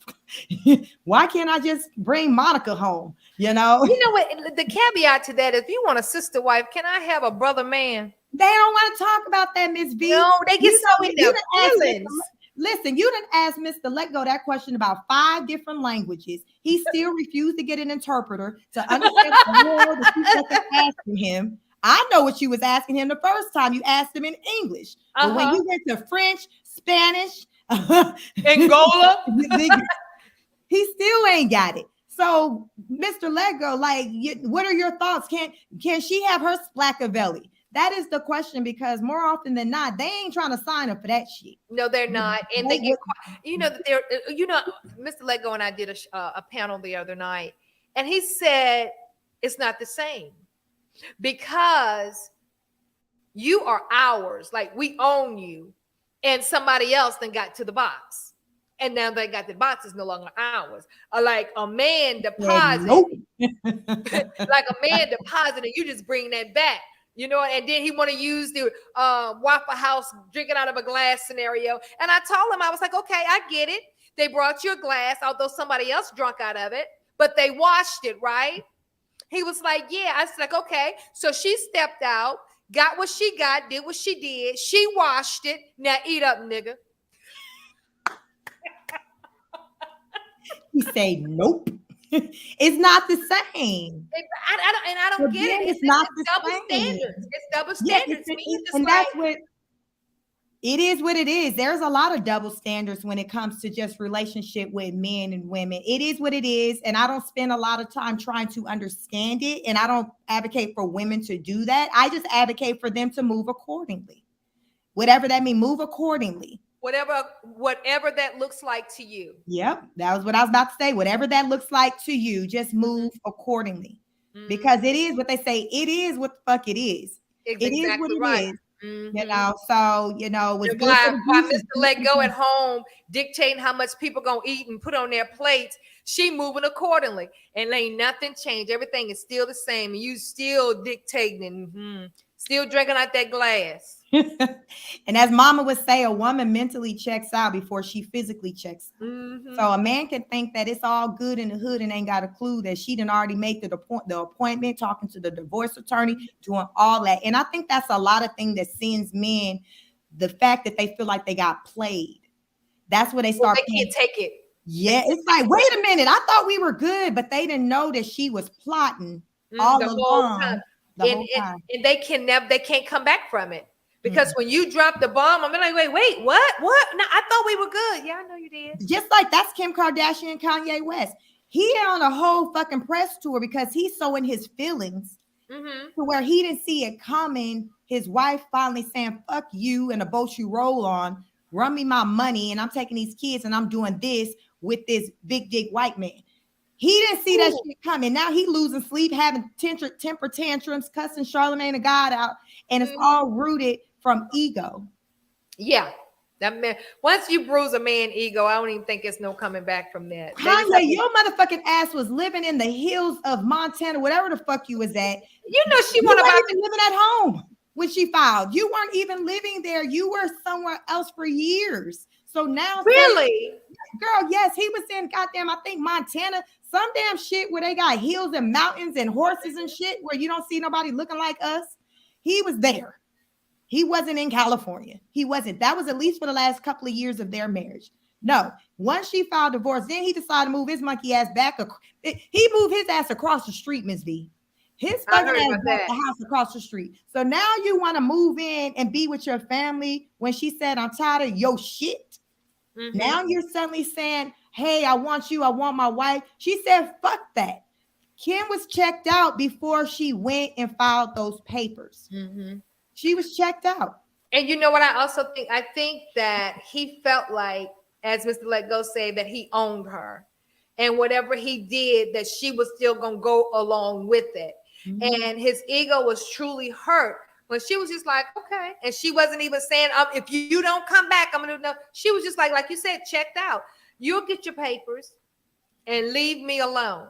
Why can't I just bring Monica home? You know what? The caveat to that is, if you want a sister wife, can I have a brother man? They don't want to talk about that, Miss V. No, they get so in their feelings. Listen, you didn't ask Mr. Let Go that question about 5 different languages. He still refused to get an interpreter to understand the world that you wasn't asking him. I know what you was asking him the first time you asked him in English. But when you went to French, Spanish, Angola, he still ain't got it. So, Mr. Let Go, like, what are your thoughts? Can she have her Splackavelli? That is the question, because more often than not, they ain't trying to sign up for that shit. No, they're not. And they get, that they're, Mr. Let Go and I did a panel the other night, and he said it's not the same because you are ours. Like, we own you, and somebody else then got to the box. And now they got the box is no longer ours. Like a man deposit, like a man deposited, you just bring that back. And then he want to use the Waffle House drinking out of a glass scenario. And I told him, I was like, okay, I get it. They brought you a glass, although somebody else drunk out of it, but they washed it, right? He was like, yeah. I was like, okay. So she stepped out, got what she got, did what she did. She washed it. Now eat up, nigga. He said, nope. It's not the same. I don't get it. It's not the double same. standards. It's double standards. And that's what it is. What it is. There's a lot of double standards when it comes to just relationship with men and women. It is what it is, and I don't spend a lot of time trying to understand it. And I don't advocate for women to do that. I just advocate for them to move accordingly. Whatever that means, move accordingly. Whatever that looks like to you. Yep, that was what I was about to say. Whatever that looks like to you, just move accordingly. Because it is what they say. It is what the fuck it is. It is what it is. So why Mr. Let Go at home dictating how much people gonna eat and put on their plates, she moving accordingly, and ain't nothing changed. Everything is still the same, and you still dictating, still drinking out that glass. And as Mama would say, a woman mentally checks out before she physically checks out. So a man can think that it's all good in the hood and ain't got a clue that she done already made the appointment, talking to the divorce attorney, doing all that. And I think that's a lot of things that sends men, the fact that they feel like they got played. That's where they start. They can't take it. Yeah, it's like, wait a minute, I thought we were good, but they didn't know that she was plotting all along. And they can't come back from it. Because when you drop the bomb, I'm like, wait, what? No, I thought we were good. Yeah, I know you did. Just like that's Kim Kardashian and Kanye West. He on a whole fucking press tour because he's so in his feelings to where he didn't see it coming. His wife finally saying, fuck you and the boat you roll on, run me my money, and I'm taking these kids and I'm doing this with this big dick white man. He didn't see that shit coming. Now he losing sleep, having temper tantrums, cussing Charlamagne the God out, and it's all rooted from ego. Yeah, that man. Once you bruise a man ego, I don't even think it's no coming back from that. Kanye, your motherfucking ass was living in the hills of Montana, whatever the fuck you was at. You know she wasn't even living at home when she filed. You weren't even living there. You were somewhere else for years. So now, really, girl, yes, he was in goddamn, I think Montana, some damn shit where they got hills and mountains and horses and shit where you don't see nobody looking like us. He was there. He wasn't in California. He wasn't. That was at least for the last couple of years of their marriage. No, once she filed divorce, then he decided to move his monkey ass back. He moved his ass across the street, Ms. V. His fucking ass bought the house across the street. So now you want to move in and be with your family when she said, I'm tired of your shit. Now you're suddenly saying, hey, I want you. I want my wife. She said, fuck that. Kim was checked out before she went and filed those papers. She was checked out. And you know what I also think? I think that he felt like, as Mr. Let Go said, that he owned her. And whatever he did, that she was still going to go along with it. And his ego was truly hurt When she was just like, okay. And she wasn't even saying, if you don't come back, I'm going to know. She was just like you said, checked out. You'll get your papers and leave me alone.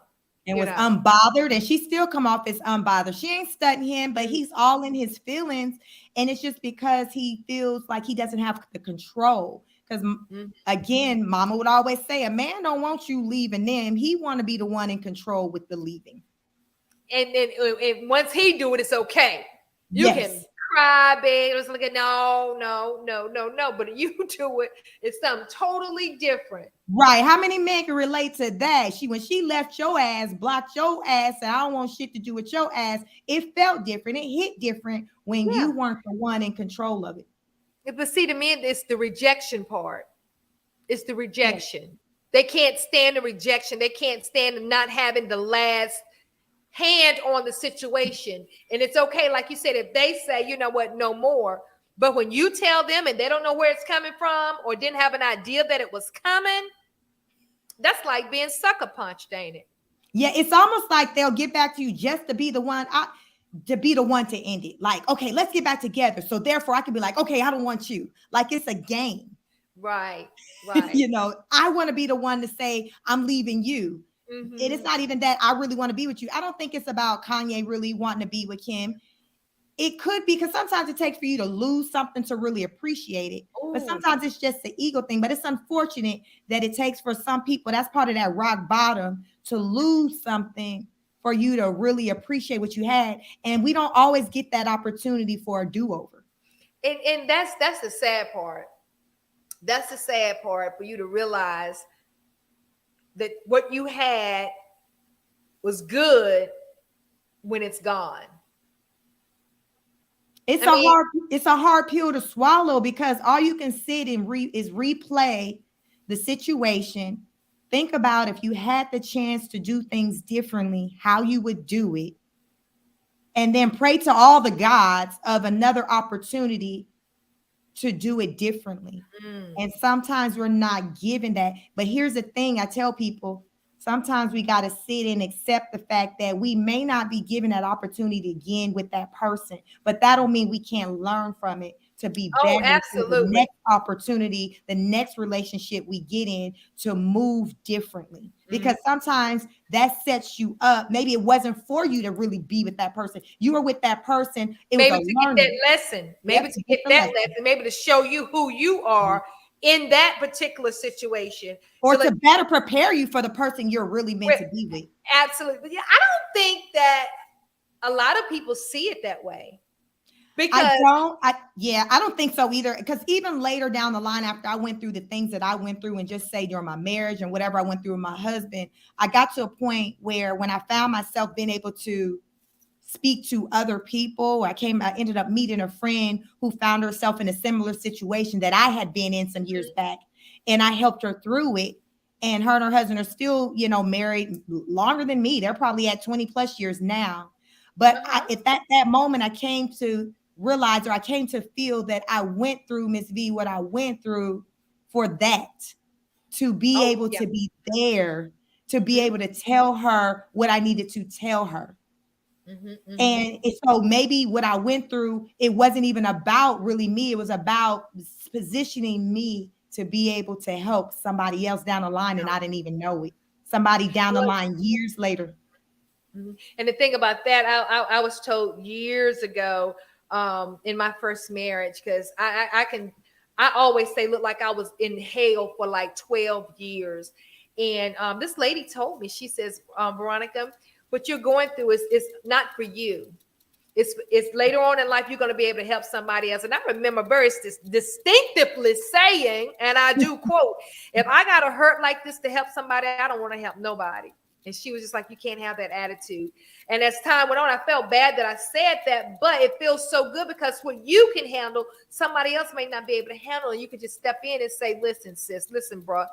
And was unbothered, and she still come off as unbothered. She ain't studying him, but he's all in his feelings. And it's just because he feels like he doesn't have the control. Because again, mama would always say, a man don't want you leaving them. He want to be the one in control with the leaving. And once he do it, it's okay. You can cry, babe. It was like, no. But you do it, it's something totally different. Right. How many men can relate to that? When she left your ass, blocked your ass, and I don't want shit to do with your ass, it felt different. It hit different when you weren't the one in control of it. But see, to me, it's the rejection part. It's the rejection. They can't stand the rejection. They can't stand not having the last hand on the situation. And it's okay, like you said, if they say, you know what, no more. But when you tell them and they don't know where it's coming from or didn't have an idea that it was coming, that's like being sucker punched, ain't it? Yeah, it's almost like they'll get back to you just to be the one to end it. Like, okay, let's get back together. So therefore I can be like, okay, I don't want you. Like it's a game. Right. I want to be the one to say, I'm leaving you. Mm-hmm. It is not even that I really want to be with you. I don't think it's about Kanye really wanting to be with Kim. It could be, because sometimes it takes for you to lose something to really appreciate it. Ooh. But sometimes it's just the ego thing. But it's unfortunate that it takes for some people, that's part of that rock bottom, to lose something for you to really appreciate what you had. And we don't always get that opportunity for a do-over. And that's the sad part. That's the sad part, for you to realize that what you had was good when it's gone. It's a hard pill to swallow, because all you can sit and replay the situation. Think about if you had the chance to do things differently, how you would do it. And then pray to all the gods of another opportunity to do it differently. And sometimes we're not given that. But here's the thing I tell people, sometimes we got to sit and accept the fact that we may not be given that opportunity again with that person, but that don't mean we can't learn from it to be better. Absolutely. The next opportunity, the next relationship we get in, to move differently. Because sometimes that sets you up. Maybe it wasn't for you to really be with that person. You were with that person. It maybe was to get that lesson. Maybe to get that lesson. Maybe to show you who you are in that particular situation. Or to better prepare you for the person you're really meant to be with. Absolutely. Yeah, I don't think that a lot of people see it that way. Because I don't think so either. Because even later down the line, after I went through the things that I went through, and just say during my marriage and whatever I went through with my husband, I got to a point where when I found myself being able to speak to other people, I ended up meeting a friend who found herself in a similar situation that I had been in some years back. And I helped her through it. And her and her husband are still, married longer than me. They're probably at 20 plus years now. But at that moment, I came to realize, or I came to feel that I went through, Miss V, what I went through for that, to be able to be there, to be able to tell her what I needed to tell her. And so maybe what I went through, it wasn't even about really me. It was about positioning me to be able to help somebody else down the line, and I didn't even know it. Somebody down the line years later. And the thing about that, I was told years ago, in my first marriage, because I always say, look, like I was in hell for like 12 years. And this lady told me, she says, Veronica, what you're going through is not for you. It's later on in life, you're going to be able to help somebody else. And I remember very distinctively saying, and I do quote, if I got to hurt like this to help somebody, I don't want to help nobody. And she was just like, you can't have that attitude. And as time went on, I felt bad that I said that, but it feels so good, because what you can handle, somebody else may not be able to handle. And you can just step in and say, listen, sis, listen, bro,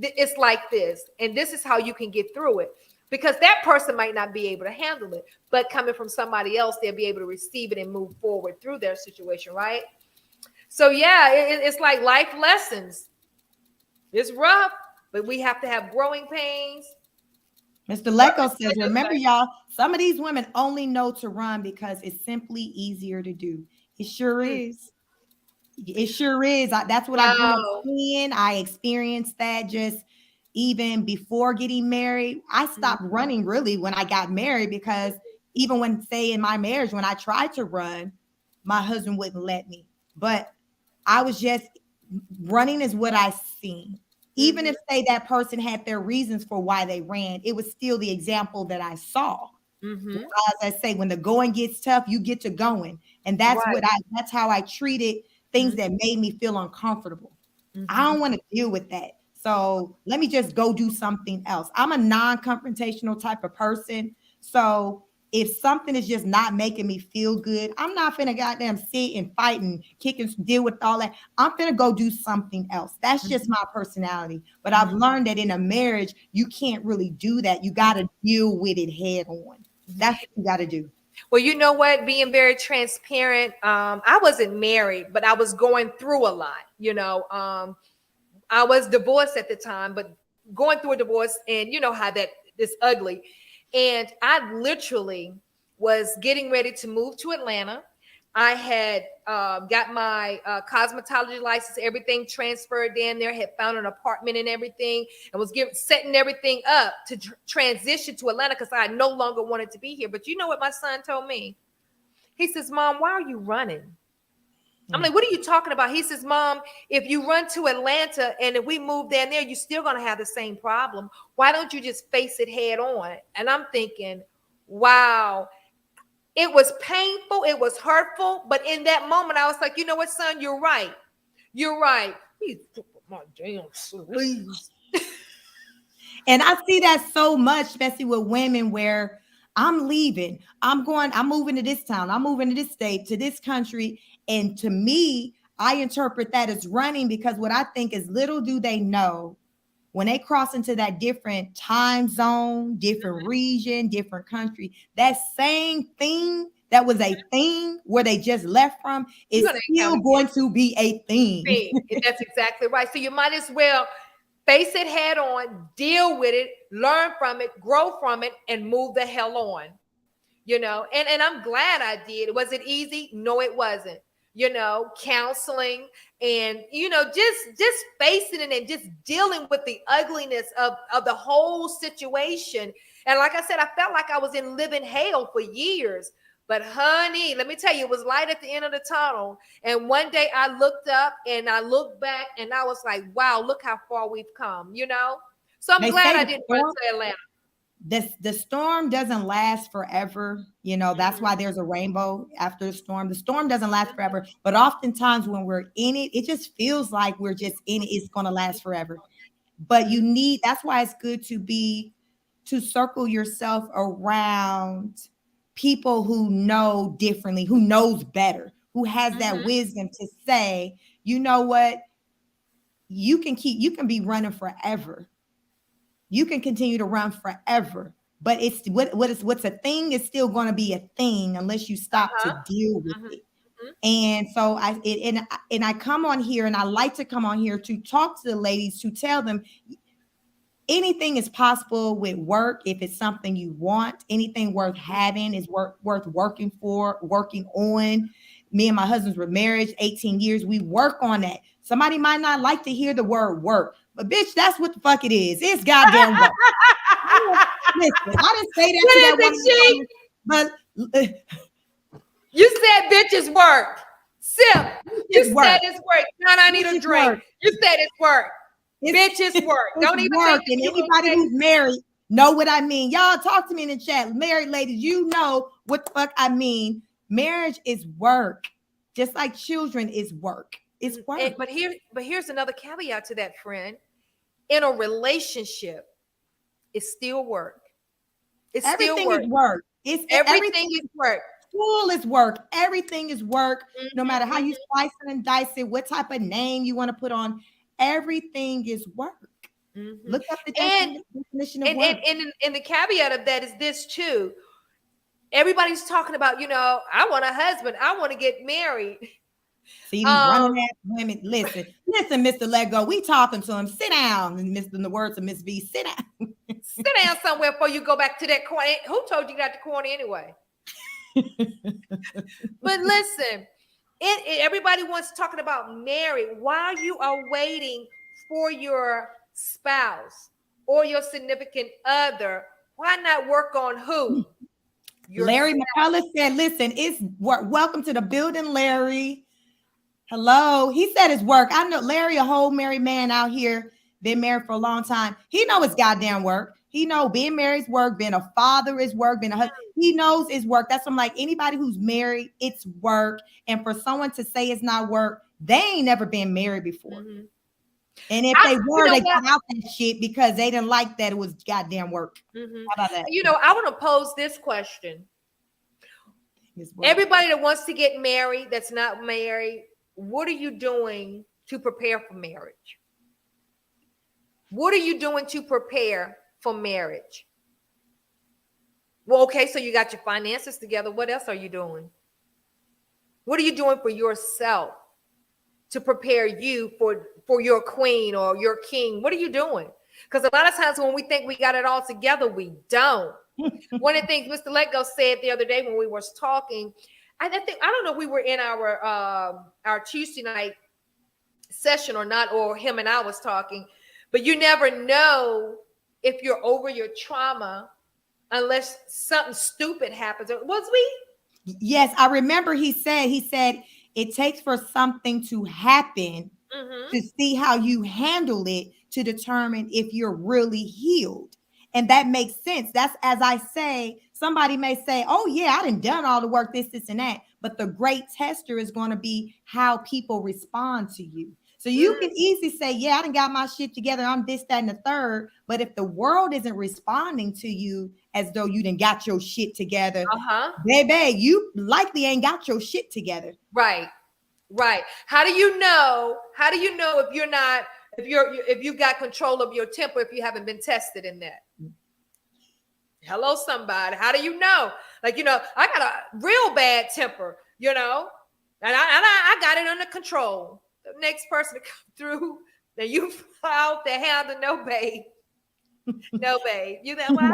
it's like this. And this is how you can get through it. Because that person might not be able to handle it, but coming from somebody else, they'll be able to receive it and move forward through their situation, right? So yeah, it's like life lessons. It's rough, but we have to have growing pains. Mr. Lecco says, remember, y'all, some of these women only know to run because it's simply easier to do. It sure is. It sure is. That's what I grew up seeing. I experienced that just even before getting married. I stopped running really when I got married, because even when, say, in my marriage, when I tried to run, my husband wouldn't let me. But I was just, running is what I seen. Even if, say, that person had their reasons for why they ran, it was still the example that I saw. As I say, when the going gets tough, you get to going. And that's that's how I treated things that made me feel uncomfortable. I don't want to deal with that. So let me just go do something else. I'm a non-confrontational type of person. So if something is just not making me feel good, I'm not finna goddamn sit and fight and kick and deal with all that. I'm finna go do something else. That's just my personality. But I've learned that in a marriage, you can't really do that. You got to deal with it head on. That's what you got to do. Well, you know what? Being very transparent, I wasn't married, but I was going through a lot. You know, I was divorced at the time, but going through a divorce, and you know how that is ugly. And I literally was getting ready to move to Atlanta. I had got my cosmetology license, everything transferred down there, had found an apartment and everything, and was setting everything up to transition to Atlanta because I no longer wanted to be here. But you know what my son told me? He says, Mom, why are you running? I'm like, what are you talking about? He says, Mom, if you run to Atlanta and if we move down there, you're still going to have the same problem. Why don't you just face it head on? And I'm thinking, wow, it was painful. It was hurtful. But in that moment, I was like, you know what, son, you're right. You're right. He took my damn sleeves. And I see that so much, especially with women, where I'm leaving, I'm moving to this town, I'm moving to this state, to this country. And to me, I interpret that as running, because what I think is, little do they know, when they cross into that different time zone, different region, different country, that same thing that was a thing where they just left from is still going to be a thing. That's exactly right. So you might as well face it head on, deal with it, learn from it, grow from it, and move the hell on. You know, and I'm glad I did. Was it easy? No, it wasn't. You know, counseling and, you know, just facing it and just dealing with the ugliness of the whole situation. And like I said, I felt like I was in living hell for years. But honey, let me tell you, it was light at the end of the tunnel. And one day I looked up and I looked back and I was like, wow, look how far we've come, you know? So I'm glad I didn't run to Atlanta. The storm doesn't last forever. You know, that's why there's a rainbow after the storm. The storm doesn't last forever, but oftentimes when we're in it, it just feels like we're just in it. It's going to last forever. But that's why it's good to circle yourself around people who know differently, who knows better, who has that wisdom to say, you know what, you can be running forever. You can continue to run forever, but it's what's a thing is still going to be a thing unless you stop to deal with it. And so I come on here, and I like to come on here to talk to the ladies, to tell them anything is possible with work. If it's something you want, anything worth having is worth working on. Me and my husband were married 18 years. We work on that. Somebody might not like to hear the word work, but bitch, that's what the fuck it is. It's goddamn work. Listen, I didn't say that to that woman, but you said bitches work. Sip, you said it's work. Now I need a drink. Work. You said it's work. Bitches work. Don't even work. And anybody who's married know what I mean. Y'all talk to me in the chat. Married ladies, you know what the fuck I mean. Marriage is work, just like children is work. It's work. But here's another caveat to that, friend. In a relationship, it's still work. It's everything still work. Is work. Everything is work. School is work. Everything is work. No matter how you slice it and dice it, what type of name you want to put on, everything is work. Look up the definition of work. And the caveat of that is this too. Everybody's talking about, you know, I want a husband. I want to get married. See these running ass women. Listen, Mr. Lego. We talking to him. Sit down, in the words of Miss V. Sit down. Sit down somewhere before you go back to that corner. Who told you got the corner anyway? But listen, everybody wants talking about married. While you are waiting for your spouse or your significant other, why not work on who? Larry McCullough said, listen, it's work. Welcome to the building, Larry. Hello. He said it's work. I know Larry, a whole married man out here, been married for a long time. He know it's goddamn work. He know being married is work, being a father is work, being a husband. He knows it's work. That's what I'm like, anybody who's married, it's work. And for someone to say it's not work, they ain't never been married before. Mm-hmm. And if they were, they got out that shit because they didn't like that it was goddamn work. Mm-hmm. How about that? You know, I want to pose this question. Everybody that wants to get married, that's not married, what are you doing to prepare for marriage? What are you doing to prepare for marriage? Well, okay, so you got your finances together. What else are you doing? What are you doing for yourself to prepare you for your queen or your king? What are you doing? Because a lot of times when we think we got it all together, we don't. One of the things Mr. Letgo said the other day when we were talking, I don't know if we were in our Tuesday night session or not, or him and I was talking, but you never know if you're over your trauma unless something stupid happens. Was we? Yes, I remember he said it takes for something to happen to see how you handle it to determine if you're really healed. And that makes sense. That's, as I say, somebody may say, oh yeah, I done all the work, this, and that. But the great tester is going to be how people respond to you. So you can easily say, yeah, I done got my shit together. I'm this, that, and the third. But if the world isn't responding to you as though you done got your shit together, baby, you likely ain't got your shit together. Right. How do you know if you got control of your temper if you haven't been tested in that? Hello, somebody. How do you know? Like, you know, I got a real bad temper, you know, and I got it under control. The next person to come through, then you fly out the handle, no babe. No, babe. You that way?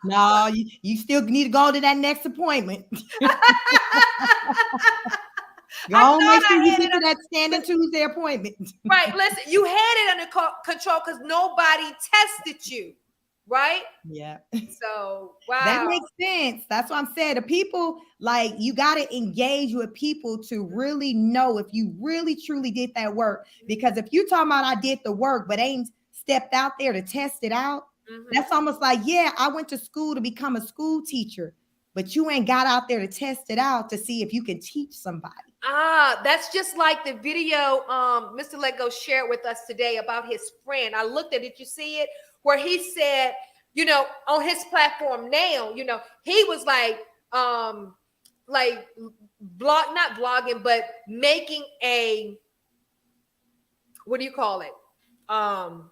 No, you still need to go to that next appointment. Go on, make sure you get to that standing Tuesday appointment. Right. Listen, you had it under control because nobody tested you. Right? Yeah. So, wow. That makes sense. That's what I'm saying. The people, like, you got to engage with people to really know if you really truly did that work. Because if you talking about I did the work, but ain't stepped out there to test it out, that's almost like, yeah, I went to school to become a school teacher, but you ain't got out there to test it out to see if you can teach somebody. That's just like the video Mr. Letgo shared with us today about his friend. I looked at it. You see it? Where he said, you know, on his platform now, you know, he was not blogging, but making what do you call it? Not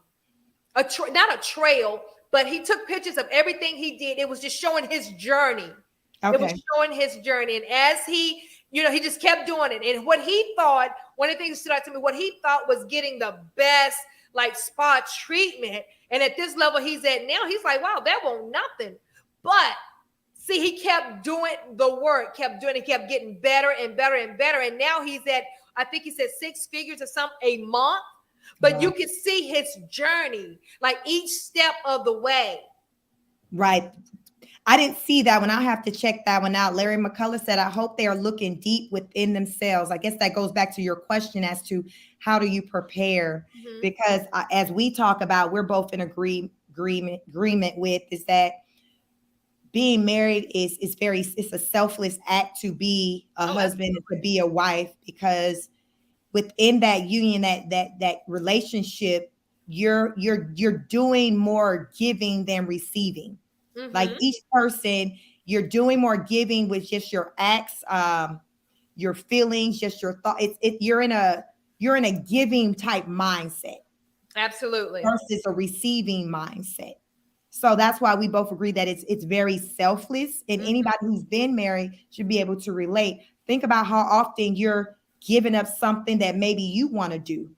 a trail, but he took pictures of everything he did. It was just showing his journey. Okay. It was showing his journey. And as he, you know, he just kept doing it. And what he thought, one of the things that stood out to me, what he thought was getting the best like spa treatment. And at this level he's at now, he's like, wow, that won't nothing. But see, he kept doing the work, kept getting better and better and better. And now he's at, I think he said 6 figures or something a month. But you can see his journey, like each step of the way. Right. I didn't see that one. I'll have to check that one out. Larry McCullough said, I hope they are looking deep within themselves. I guess that goes back to your question as to how do you prepare? Because as we talk about, we're both in agreement with is that being married is it's a selfless act to be a husband and to be a wife, because within that union, that relationship, you're doing more giving than receiving. Like each person, you're doing more giving with just your acts, your feelings, just your thoughts. You're in a giving type mindset. Absolutely. Versus a receiving mindset. So that's why we both agree that it's very selfless, and anybody who's been married should be able to relate. Think about how often you're giving up something that maybe you want to do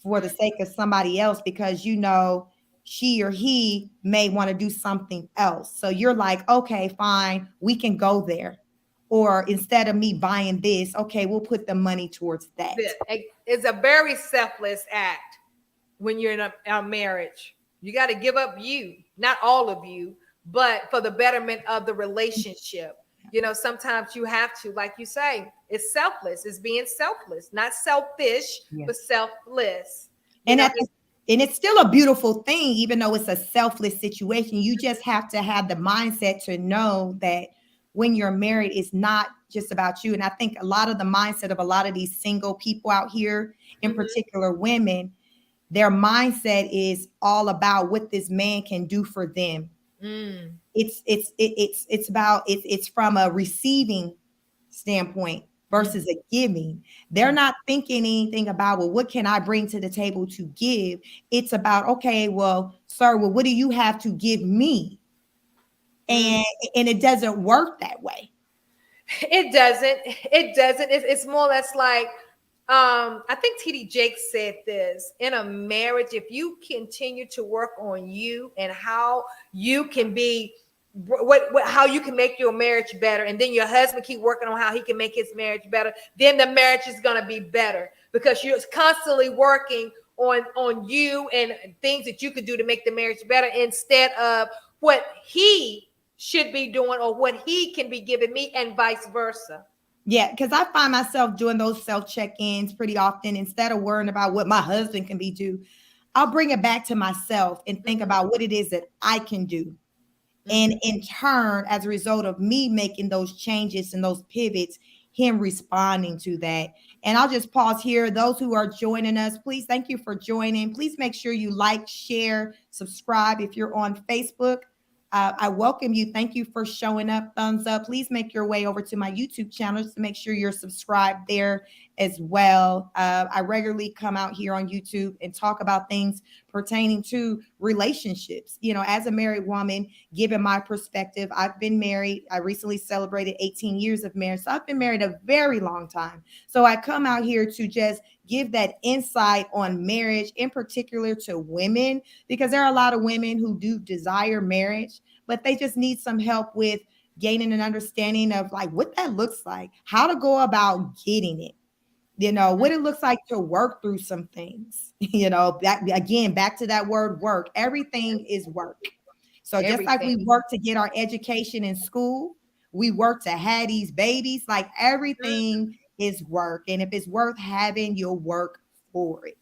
for the sake of somebody else, because you know she or he may want to do something else. So you're like, okay, fine, we can go there. Or instead of me buying this, okay, we'll put the money towards that. It's a very selfless act when you're in a marriage. You got to give up you, not all of you, but for the betterment of the relationship. You know, sometimes you have to, like you say, it's selfless. It's being selfless, not selfish, but selfless. And it's still a beautiful thing, even though it's a selfless situation. You just have to have the mindset to know that when you're married, it's not just about you. And I think a lot of the mindset of a lot of these single people out here, in particular women, their mindset is all about what this man can do for them. It's from a receiving standpoint versus a giving. They're not thinking anything about, well, what can I bring to the table to give? It's about, okay, well, sir, well, what do you have to give me? And it doesn't work that way. It doesn't. It's more or less like, I think TD Jakes said this: in a marriage, if you continue to work on you and how you can be, how you can make your marriage better, and then your husband keep working on how he can make his marriage better, then the marriage is going to be better, because you're constantly working on you and things that you could do to make the marriage better, instead of what he should be doing or what he can be giving me, and vice versa. Yeah, because I find myself doing those self-check-ins pretty often. Instead of worrying about what my husband can be do, I'll bring it back to myself and think about what it is that I can do. And in turn, as a result of me making those changes and those pivots, him responding to that. And I'll just pause here. Those who are joining us, please, thank you for joining. Please make sure you like, share, subscribe. If you're on Facebook, I welcome you. Thank you for showing up. Thumbs up. Please make your way over to my YouTube channel to make sure you're subscribed there as well. I regularly come out here on YouTube and talk about things pertaining to relationships. You know, as a married woman, given my perspective, I've been married. I recently celebrated 18 years of marriage. So I've been married a very long time. So I come out here to just give that insight on marriage, in particular to women, because there are a lot of women who do desire marriage, but they just need some help with gaining an understanding of like what that looks like, how to go about getting it, you know, what it looks like to work through some things, you know, that again, back to that word work, everything is work. So just like we work to get our education in school, we work to have these babies, like everything is work. And if it's worth having, you'll work for it.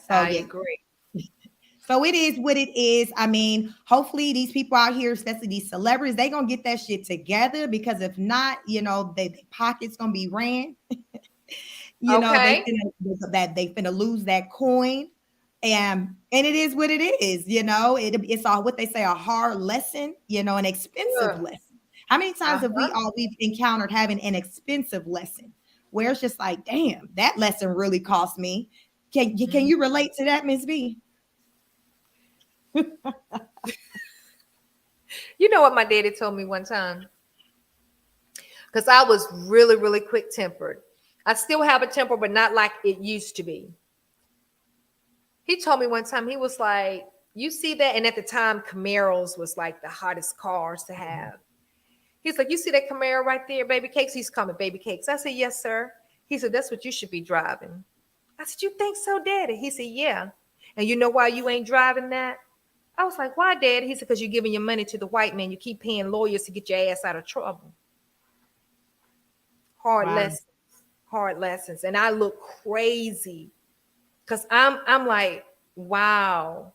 I agree. So it is what it is. I mean, hopefully these people out here, especially these celebrities, they gonna get that shit together, because if not, you know, their pockets gonna be ran. You know, they finna lose that coin. And it is what it is, you know. It's all what they say, a hard lesson, you know, an expensive lesson. How many times have we've encountered having an expensive lesson where it's just like, damn, that lesson really cost me. Can you relate to that, Ms. B? You know what my daddy told me one time? Because I was really, really quick-tempered. I still have a temper, but not like it used to be. He told me one time, he was like, you see that? And at the time, Camaros was like the hottest cars to have. He's like, you see that Camaro right there, Baby Cakes? He's coming, Baby Cakes. I said, yes, sir. He said, that's what you should be driving. I said, you think so, Daddy? He said, yeah. And you know why you ain't driving that? I was like, why, Daddy? He said, because you're giving your money to the white man. You keep paying lawyers to get your ass out of trouble. Hard lessons. And I look crazy because I'm like, wow.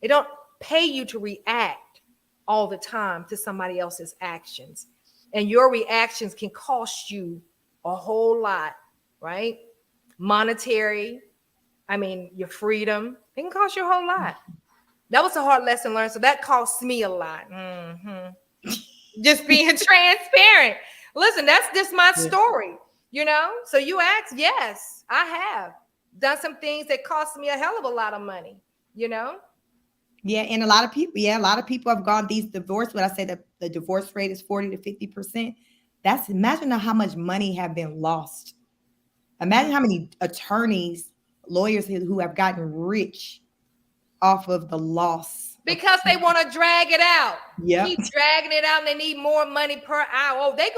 It don't pay you to react all the time to somebody else's actions. And your reactions can cost you a whole lot, right? Monetary, your freedom. It can cost you a whole lot. That was a hard lesson learned. So that cost me a lot. Just being transparent. Listen, that's just my story, you know? So you asked, yes, I have done some things that cost me a hell of a lot of money, you know? Yeah, and a lot of people have gone these divorce. What I say, the divorce rate is 40 to 50%. Imagine how much money have been lost. Imagine how many attorneys lawyers who have gotten rich off of the loss. Because they want to drag it out. Yep. Keep dragging it out and they need more money per hour. They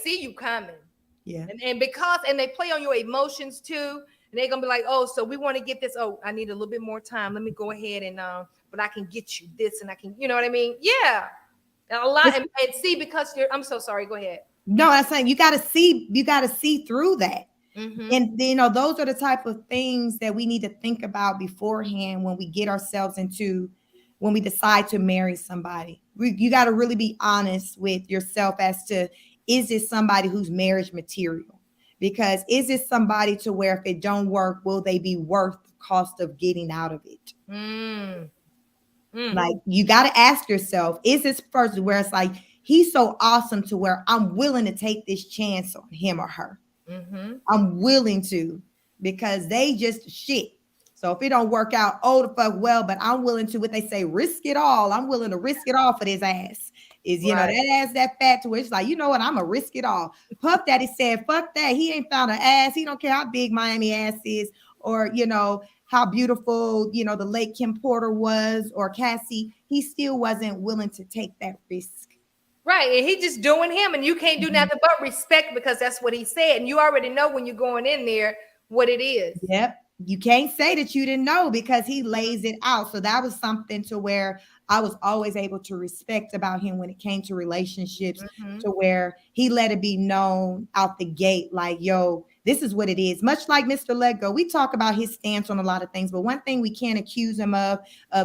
see you coming. Yeah. And they play on your emotions too. And they're gonna be like, oh, so we want to get this. Oh, I need a little bit more time. Let me go ahead and but I can get you this and I can, you know what I mean? Yeah. A lot and see, because I'm so sorry. Go ahead. No, I'm saying you gotta see through that. Mm-hmm. And those are the type of things that we need to think about beforehand when we get ourselves into, when we decide to marry somebody. You got to really be honest with yourself as to, is this somebody who's marriage material? Because is this somebody to where if it don't work, will they be worth the cost of getting out of it? Like, you got to ask yourself, is this person where it's like, he's so awesome to where I'm willing to take this chance on him or her. Mm-hmm. I'm willing to, because they just shit. So if it don't work out, oh the fuck well, but I'm willing to, what they say, risk it all. I'm willing to risk it all for this ass. Is, that ass that fat to where it's like, you know what, I'm gonna risk it all. Puff Daddy said, fuck that. He ain't found an ass. He don't care how big Miami ass is, or how beautiful, the late Kim Porter was, or Cassie. He still wasn't willing to take that risk. Right. And he just doing him, and you can't do nothing but respect, because that's what he said. And you already know when you're going in there what it is. Yep. You can't say that you didn't know, because he lays it out. So that was something to where I was always able to respect about him when it came to relationships, to where he let it be known out the gate, like, yo, this is what it is. Much like Mr. Let Go, we talk about his stance on a lot of things, but one thing we can't accuse him of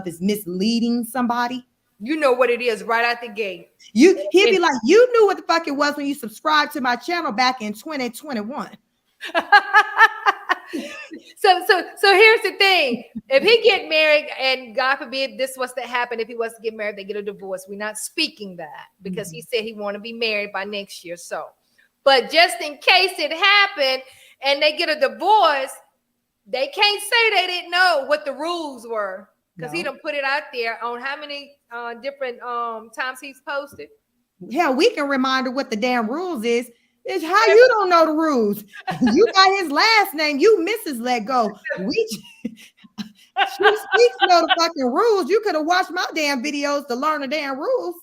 is misleading somebody. You know what it is right out the gate. He'd be like, you knew what the fuck it was when you subscribed to my channel back in 2021. So here's the thing. If he get married, and God forbid this was to happen, if he was to get married, they get a divorce. We're not speaking that, because he said he want to be married by next year. So, but just in case it happened and they get a divorce, they can't say they didn't know what the rules were, because he done put it out there on how many different times he's posted. Hell, we can remind her what the damn rules is. It's how you don't know the rules. You got his last name. You Mrs. Let Go. She speaks know the fucking rules. You could have watched my damn videos to learn the damn rules.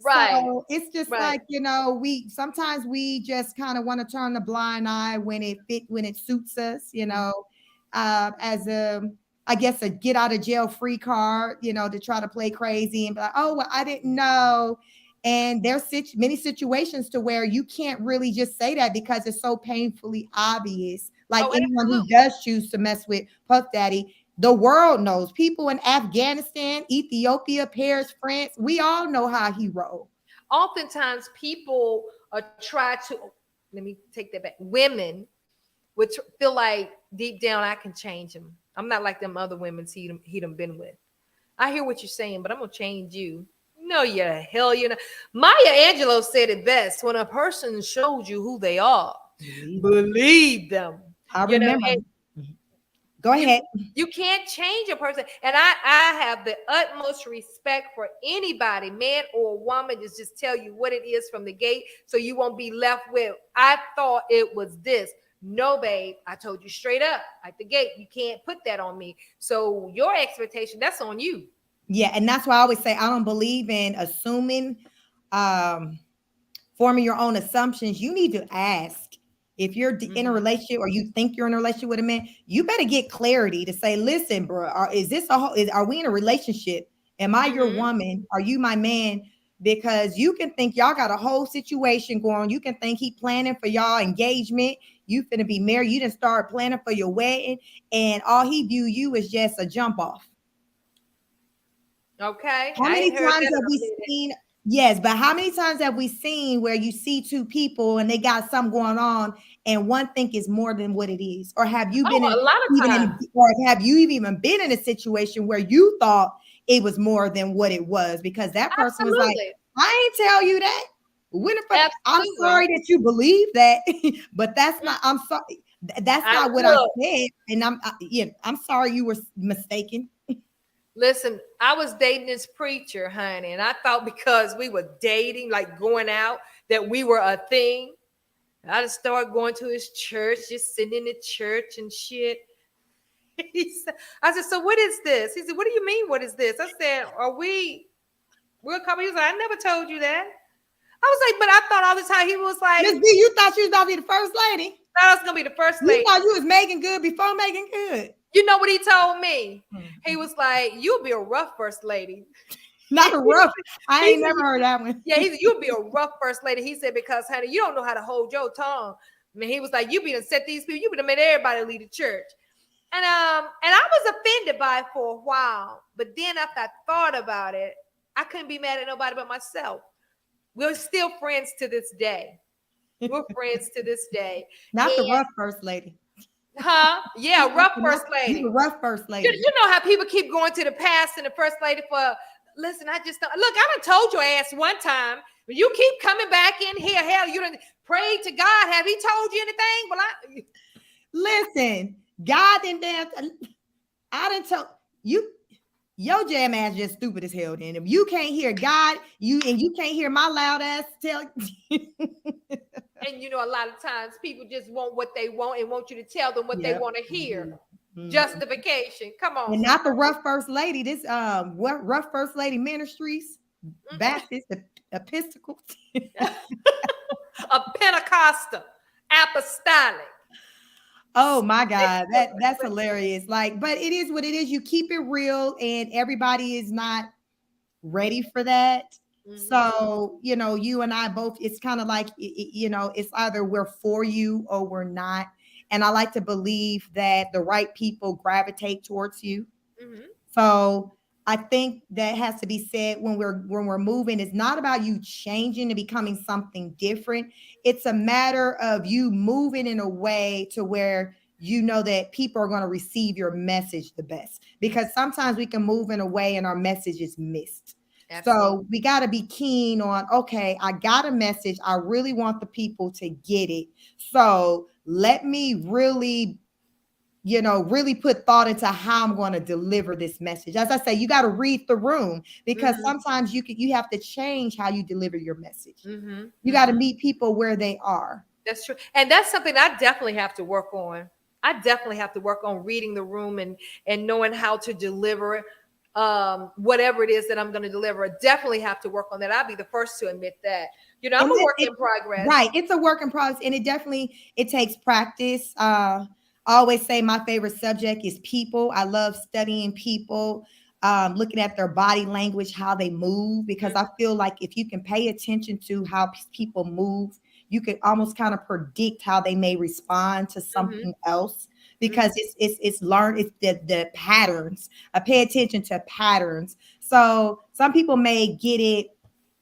Right. So it's just like, we sometimes just kind of want to turn the blind eye when it suits us, as I guess a get out of jail free card, to try to play crazy and be like, oh, well, I didn't know. And there's many situations to where you can't really just say that, because it's so painfully obvious. Like, anyone who does choose to mess with Puff Daddy, the world knows. People in Afghanistan, Ethiopia, Paris, France, we all know how he rolled. Oftentimes people try to, let me take that back. Women would feel like deep down, I can change him. I'm not like them other women he done been with. I hear what you're saying, but I'm going to change you. No, hell, Maya Angelou said it best: when a person shows you who they are, believe them. I remember. Go ahead. You can't change a person. And I have the utmost respect for anybody, man or woman, to just tell you what it is from the gate, so you won't be left with, I thought it was this. No, babe, I told you straight up at the gate, you can't put that on me. So your expectation, that's on you. Yeah, and that's why I always say I don't believe in assuming, forming your own assumptions. You need to ask. If you're in a relationship, or you think you're in a relationship with a man, you better get clarity to say, listen, bro, are we in a relationship? Am I your woman? Are you my man? Because you can think y'all got a whole situation going on. You can think he planning for y'all engagement. You finna be married. You didn't start planning for your wedding, and all he view you as just a jump off. Okay. How many times have we seen? Yes, but how many times have we seen where you see two people and they got something going on, and one think is more than what it is? Or have you been a lot of times? Or have you even been in a situation where you thought it was more than what it was, because that person was like, I ain't tell you that. I'm sorry that you believe that, but that's not. I'm sorry. That's not what I said, and I'm sorry you were mistaken. Listen, I was dating this preacher, honey, and I thought because we were dating, like going out, that we were a thing. I just started going to his church, just sitting in the church and shit. I said, so what is this? He said, what do you mean, what is this? I said, we're a couple. He was like, I never told you that. I was like, but I thought all the time he was like, Miss B, you thought you was about to be the first lady. thought I was gonna be the first lady. You thought you was making good before making good. You know what he told me? He was like, you'll be a rough first lady. Not a rough. I ain't never heard that one. Yeah, he said, you'll be a rough first lady. He said, because honey, you don't know how to hold your tongue. I mean, he was like, you be done set these people, you be done made everybody leave the church. And I was offended by it for a while. But then after I thought about it, I couldn't be mad at nobody but myself. We're still friends to this day. We're friends to this day. Not the rough first lady. Huh? Yeah, rough first lady. The rough first lady. You know how people keep going to the past and the first lady for, listen, I just don't. Look, I done told your ass one time, but you keep coming back in here. Hell, you done prayed to God. Have he told you anything? Well, listen, God didn't damn. I didn't tell you. Your jam ass just stupid as hell. Then if you can't hear God, you can't hear my loud ass tell. And you know, a lot of times people just want what they want and want you to tell them what they want to hear. Mm-hmm. Justification. Come on. And not the rough first lady. This what rough first lady ministries, Baptist, Episcopal, a Pentecostal, apostolic. Oh my God, that's hilarious. Like, but it is what it is. You keep it real, and everybody is not ready for that. Mm-hmm. So, you know, you and I both, it's kind of like, you know, it's either we're for you or we're not. And I like to believe that the right people gravitate towards you. Mm-hmm. So I think that has to be said when we're moving. It's not about you changing and becoming something different. It's a matter of you moving in a way to where you know that people are going to receive your message the best, because sometimes we can move in a way and our message is missed. Absolutely. So we got to be keen on, okay, I got a message. I really want the people to get it. So let me really, you know, really put thought into how I'm going to deliver this message. As I say, you got to read the room, because sometimes you have to change how you deliver your message. Mm-hmm. You got to meet people where they are. That's true. And that's something I definitely have to work on. I definitely have to work on reading the room and knowing how to deliver it. Whatever it is that I'm going to deliver, I definitely have to work on that. I'll be the first to admit that. You know, I'm a work in progress. Right. It's a work in progress. And it takes practice. I always say my favorite subject is people. I love studying people, looking at their body language, how they move, because I feel like if you can pay attention to how people move, you can almost kind of predict how they may respond to something else. Because it's learned, it's the patterns. I pay attention to patterns. So some people may get it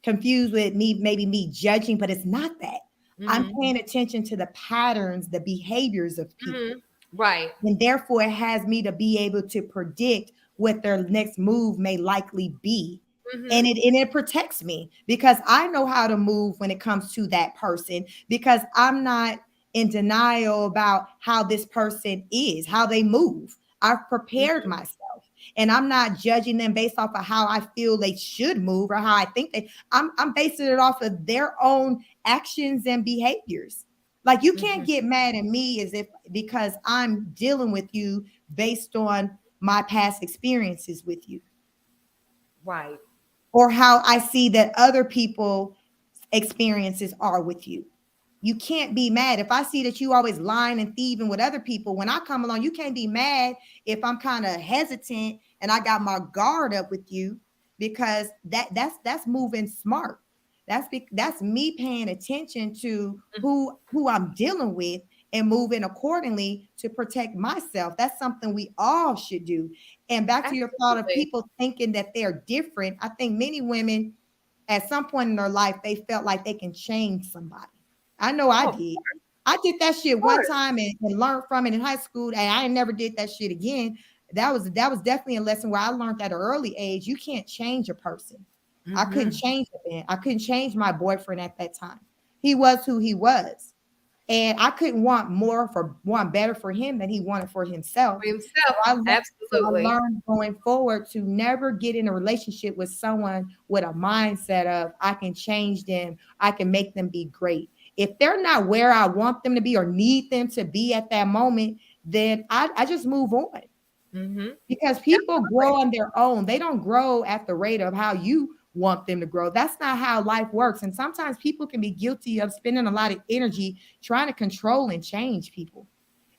confused with me judging, but it's not that. Mm-hmm. I'm paying attention to the patterns, the behaviors of people. Mm-hmm. Right. And therefore it has me to be able to predict what their next move may likely be. Mm-hmm. And it protects me, because I know how to move when it comes to that person, because I'm not in denial about how this person is, how they move. I've prepared myself, and I'm not judging them based off of how I feel they should move or how I think I'm basing it off of their own actions and behaviors. Like, you can't get mad at me because I'm dealing with you based on my past experiences with you. Right. Or how I see that other people's experiences are with you. You can't be mad. If I see that you always lying and thieving with other people, when I come along, you can't be mad if I'm kind of hesitant and I got my guard up with you, because that's moving smart. That's me paying attention to who I'm dealing with and moving accordingly to protect myself. That's something we all should do. And back to your thought of people thinking that they're different. I think many women at some point in their life, they felt like they can change somebody. I know I did. I did that shit one time and learned from it in high school, and I never did that shit again. That was definitely a lesson where I learned at an early age, you can't change a person. Mm-hmm. I couldn't change a man. I couldn't change my boyfriend at that time. He was who he was. And I couldn't want better for him than he wanted for himself. Absolutely. I learned going forward to never get in a relationship with someone with a mindset of I can change them. I can make them be great. If they're not where I want them to be or need them to be at that moment, then I just move on. Because people grow on their own. They don't grow at the rate of how you want them to grow. That's not how life works. And sometimes people can be guilty of spending a lot of energy trying to control and change people.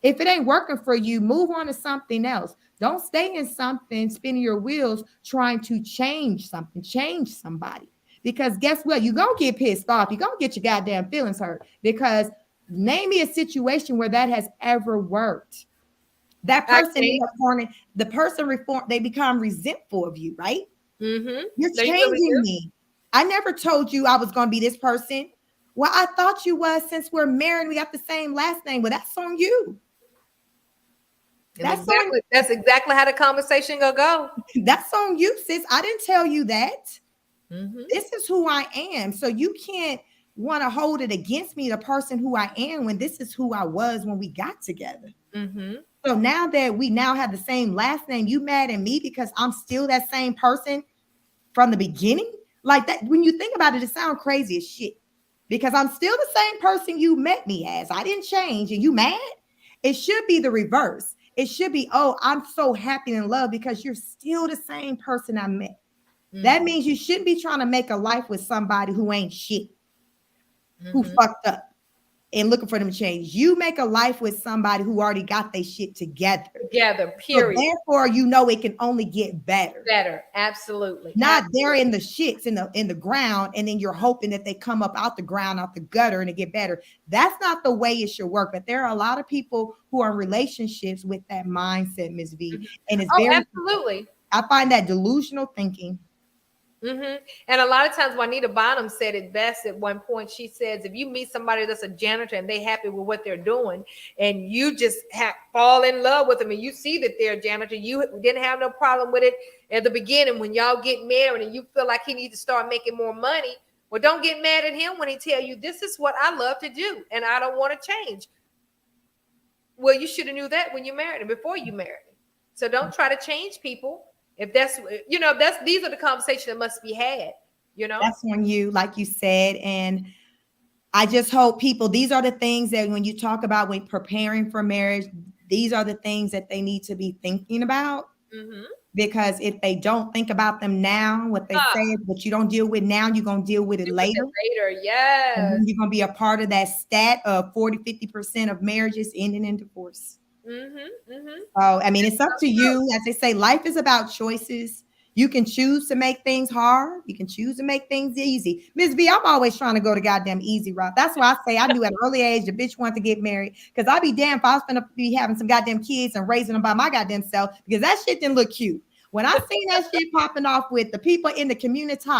If it ain't working for you, move on to something else. Don't stay in something, spinning your wheels, trying to change something, change somebody. Because guess what? You're going to get pissed off. You're going to get your goddamn feelings hurt. Because name me a situation where that has ever worked. That person, the person reformed, they become resentful of you, right? You're changing me. I never told you I was going to be this person. Well, I thought you was, since we're married, we got the same last name. Well, that's on you. That's exactly how the conversation gonna go. That's on you, sis. I didn't tell you that. This is who I am. So you can't want to hold it against me, the person who I am, when this is who I was when we got together. So now that we now have the same last name, you mad at me because I'm still that same person from the beginning? Like that, when you think about it, it sounds crazy as shit. Because I'm still the same person you met me as. I didn't change, and you mad? It should be the reverse. It should be, oh, I'm so happy and in love because you're still the same person I met. That means you shouldn't be trying to make a life with somebody who ain't shit, who fucked up and looking for them to change. You make a life with somebody who already got their shit together. Period. So therefore, you know it can only get better. Absolutely. Not they're in the shits in the ground, and then you're hoping that they come up out the ground, out the gutter, and it get better. That's not the way it should work. But there are a lot of people who are in relationships with that mindset, Ms. V. And it's very absolutely. I find that delusional thinking. And a lot of times Juanita Bonham said it best at one point. She says, if you meet somebody that's a janitor and they happy with what they're doing, and you just fall in love with them, and you see that they're a janitor, you didn't have no problem with it at the beginning. When y'all get married and you feel like he needs to start making more money, well, don't get mad at him when he tell you, this is what I love to do and I don't want to change. Well, you should have knew that when you married him, before you married him. So don't try to change people. If that's, these are the conversations that must be had, That's on you, like you said. And I just hope people, these are the things that when you talk about when preparing for marriage, these are the things that they need to be thinking about. Because if they don't think about them now, what they say is what you don't deal with now, you're going to deal with it later. Yes. And you're going to be a part of that stat of 40-50% of marriages ending in divorce. So, I mean, it's up to you. As they say, life is about choices. You can choose to make things hard. You can choose to make things easy. Ms. V, I'm always trying to go the goddamn easy route. That's why I say I knew at an early age the bitch wanted to get married. Because I'd be damned if I was going to be having some goddamn kids and raising them by my goddamn self, because that shit didn't look cute. When I seen that shit popping off with the people in the community,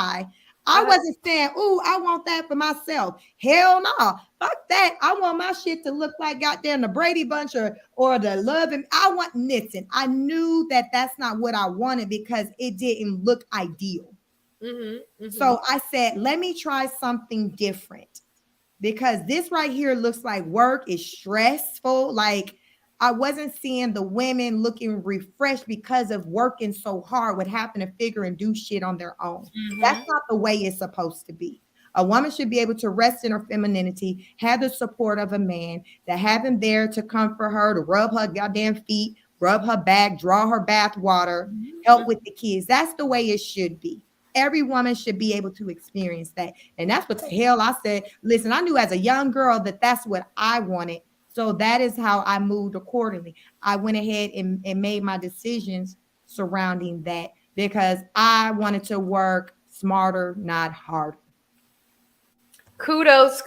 I wasn't saying, ooh, I want that for myself. Hell no. Fuck that. I want my shit to look like goddamn the Brady Bunch or the Love and I want Nixon. I knew that that's not what I wanted because it didn't look ideal. So I said, let me try something different, because this right here looks like work is stressful. Like I wasn't seeing the women looking refreshed because of working so hard, would happen to figure and do shit on their own. That's not the way it's supposed to be. A woman should be able to rest in her femininity, have the support of a man, to have him there to comfort her, to rub her goddamn feet, rub her back, draw her bath water, help with the kids. That's the way it should be. Every woman should be able to experience that. And that's what the hell I said. Listen, I knew as a young girl that that's what I wanted. So that is how I moved accordingly. I went ahead and made my decisions surrounding that, because I wanted to work smarter, not harder. Kudos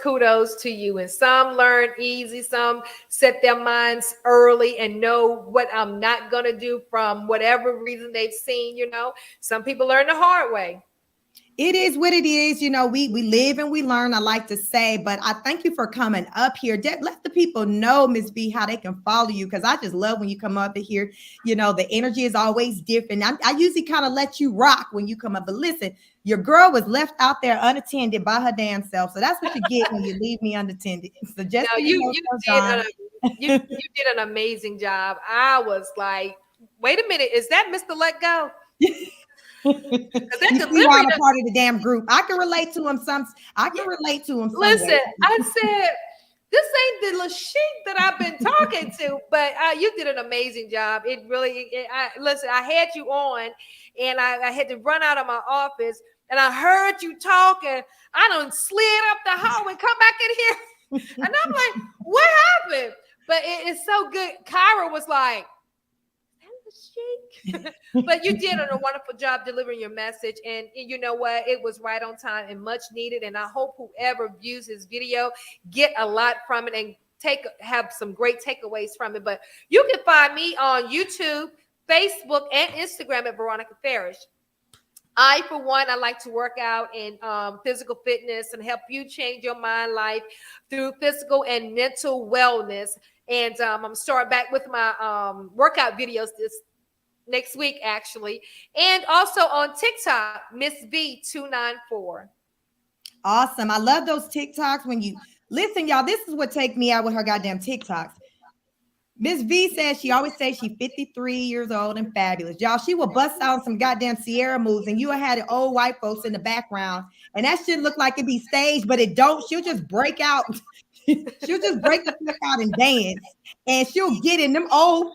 to you. And some learn easy, some set their minds early and know what I'm not going to do from whatever reason they've seen, Some people learn the hard way. It is what it is. We live and we learn, I like to say, but I thank you for coming up here. Let the people know, Ms. V, how they can follow you, because I just love when you come up here. The energy is always different. I usually kind of let you rock when you come up, but listen, your girl was left out there unattended by her damn self. So that's what you get when you leave me unattended. So just you did an amazing job. I was like, wait a minute, is that Mr. Let Go? You see why I'm a part of the damn group. I can relate to him. I can relate to him. Listen, I said, this ain't the Lashik that I've been talking to. But you did an amazing job. It really, listen, I had you on and I had to run out of my office and I heard you talking. I done slid up the hallway, come back in here. And I'm like, what happened? But it's so good. Kyra was like, but you did a wonderful job delivering your message, and you know what, it was right on time and much needed, and I hope whoever views his video get a lot from it and have some great takeaways from it. But you can find me on YouTube, Facebook, and Instagram at Veronica Farish. I, for one, I like to work out in physical fitness and help you change your mind life through physical and mental wellness. And I'm starting back with my workout videos this next week, actually. And also on TikTok, Miss V294. Awesome. I love those TikToks. When you listen, y'all, this is what take me out with her goddamn TikToks. Miss V says she always says she's 53 years old and fabulous. Y'all, she will bust out some goddamn Sierra moves and you had the old white folks in the background. And that shit look like it be staged, but it don't. She'll just break out. She'll just break the fuck out and dance. And she'll get in them old.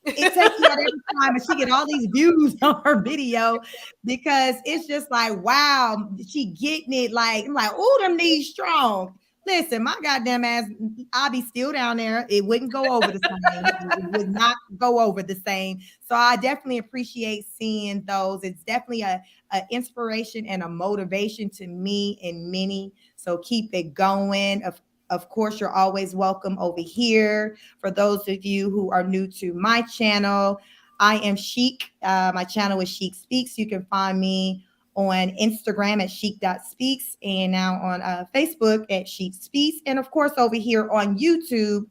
It takes me out every time and she get all these views on her video because it's just like, wow, she getting it. Like, I'm like, oh, them knees strong. Listen, my goddamn ass, I'll be still down there. It wouldn't go over the same. It would not go over the same. So I definitely appreciate seeing those. It's definitely a inspiration and a motivation to me and many. So keep it going. Of course, you're always welcome over here. For those of you who are new to my channel, I am Chic. My channel is Chic Speaks. You can find me on Instagram at chic.speaks and now on Facebook at Chic Speaks. And of course, over here on YouTube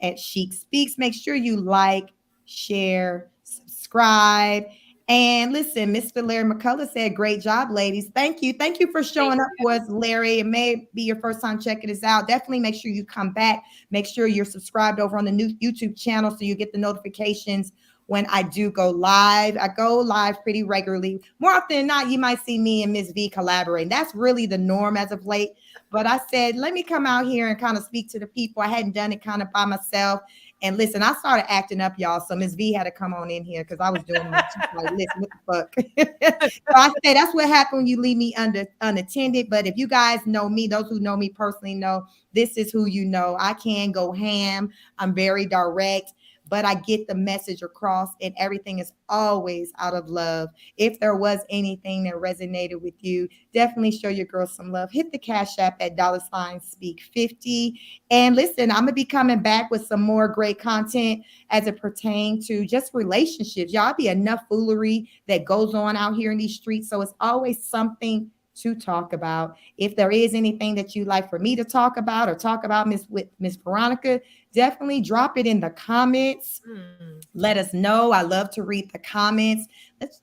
at Chic Speaks. Make sure you like, share, subscribe. And listen, Mr. Larry McCullough said, great job, ladies. Thank you. Thank you for showing up for us, Larry. It may be your first time checking this out. Definitely make sure you come back. Make sure you're subscribed over on the new YouTube channel so you get the notifications when I do go live. I go live pretty regularly. More often than not, you might see me and Miss V collaborating. That's really the norm as of late. But I said, let me come out here and kind of speak to the people. I hadn't done it kind of by myself. And listen, I started acting up, y'all. So Miss V had to come on in here because I was doing it. She's like, listen, what the fuck? So I said, that's what happened when you leave me unattended. But if you guys know me, those who know me personally know, this is who you know. I can go ham. I'm very direct. But I get the message across and everything is always out of love. If there was anything that resonated with you, definitely show your girl some love. Hit the Cash App at $speak50. And listen, I'm going to be coming back with some more great content as it pertains to just relationships. Y'all be enough foolery that goes on out here in these streets. So it's always something to talk about. If there is anything that you'd like for me to talk about or talk about with Miss Veronica, definitely drop it in the comments. Let us know. I love to read the comments.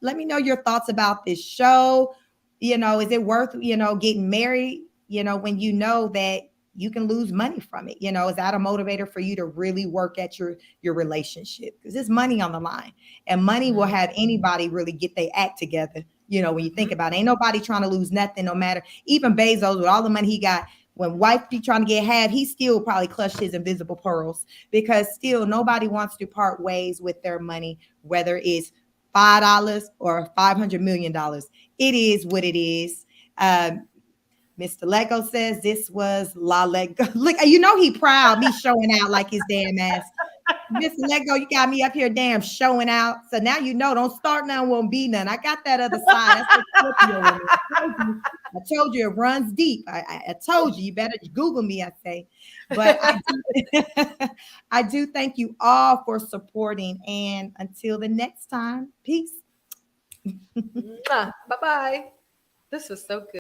Let me know your thoughts about this show. You know, is it worth, getting married, when you know that you can lose money from it? Is that a motivator for you to really work at your relationship? Because there's money on the line and money will have anybody really get their act together. When you think about it, ain't nobody trying to lose nothing, no matter. Even Bezos, with all the money he got, when wife be trying to get half, he still probably clutched his invisible pearls because still nobody wants to part ways with their money, whether it's $5 or $500 million. It is what it is. Mr. Lego says this was La Lego. Look, he proud, me showing out like his damn ass. Mr. Lego, you got me up here damn showing out. So now don't start none, won't be none. I got that other side. That's what Scorpio is. I told you it runs deep. I told you better Google me, I say. But I do thank you all for supporting. And until the next time, peace. Bye-bye. This was so good.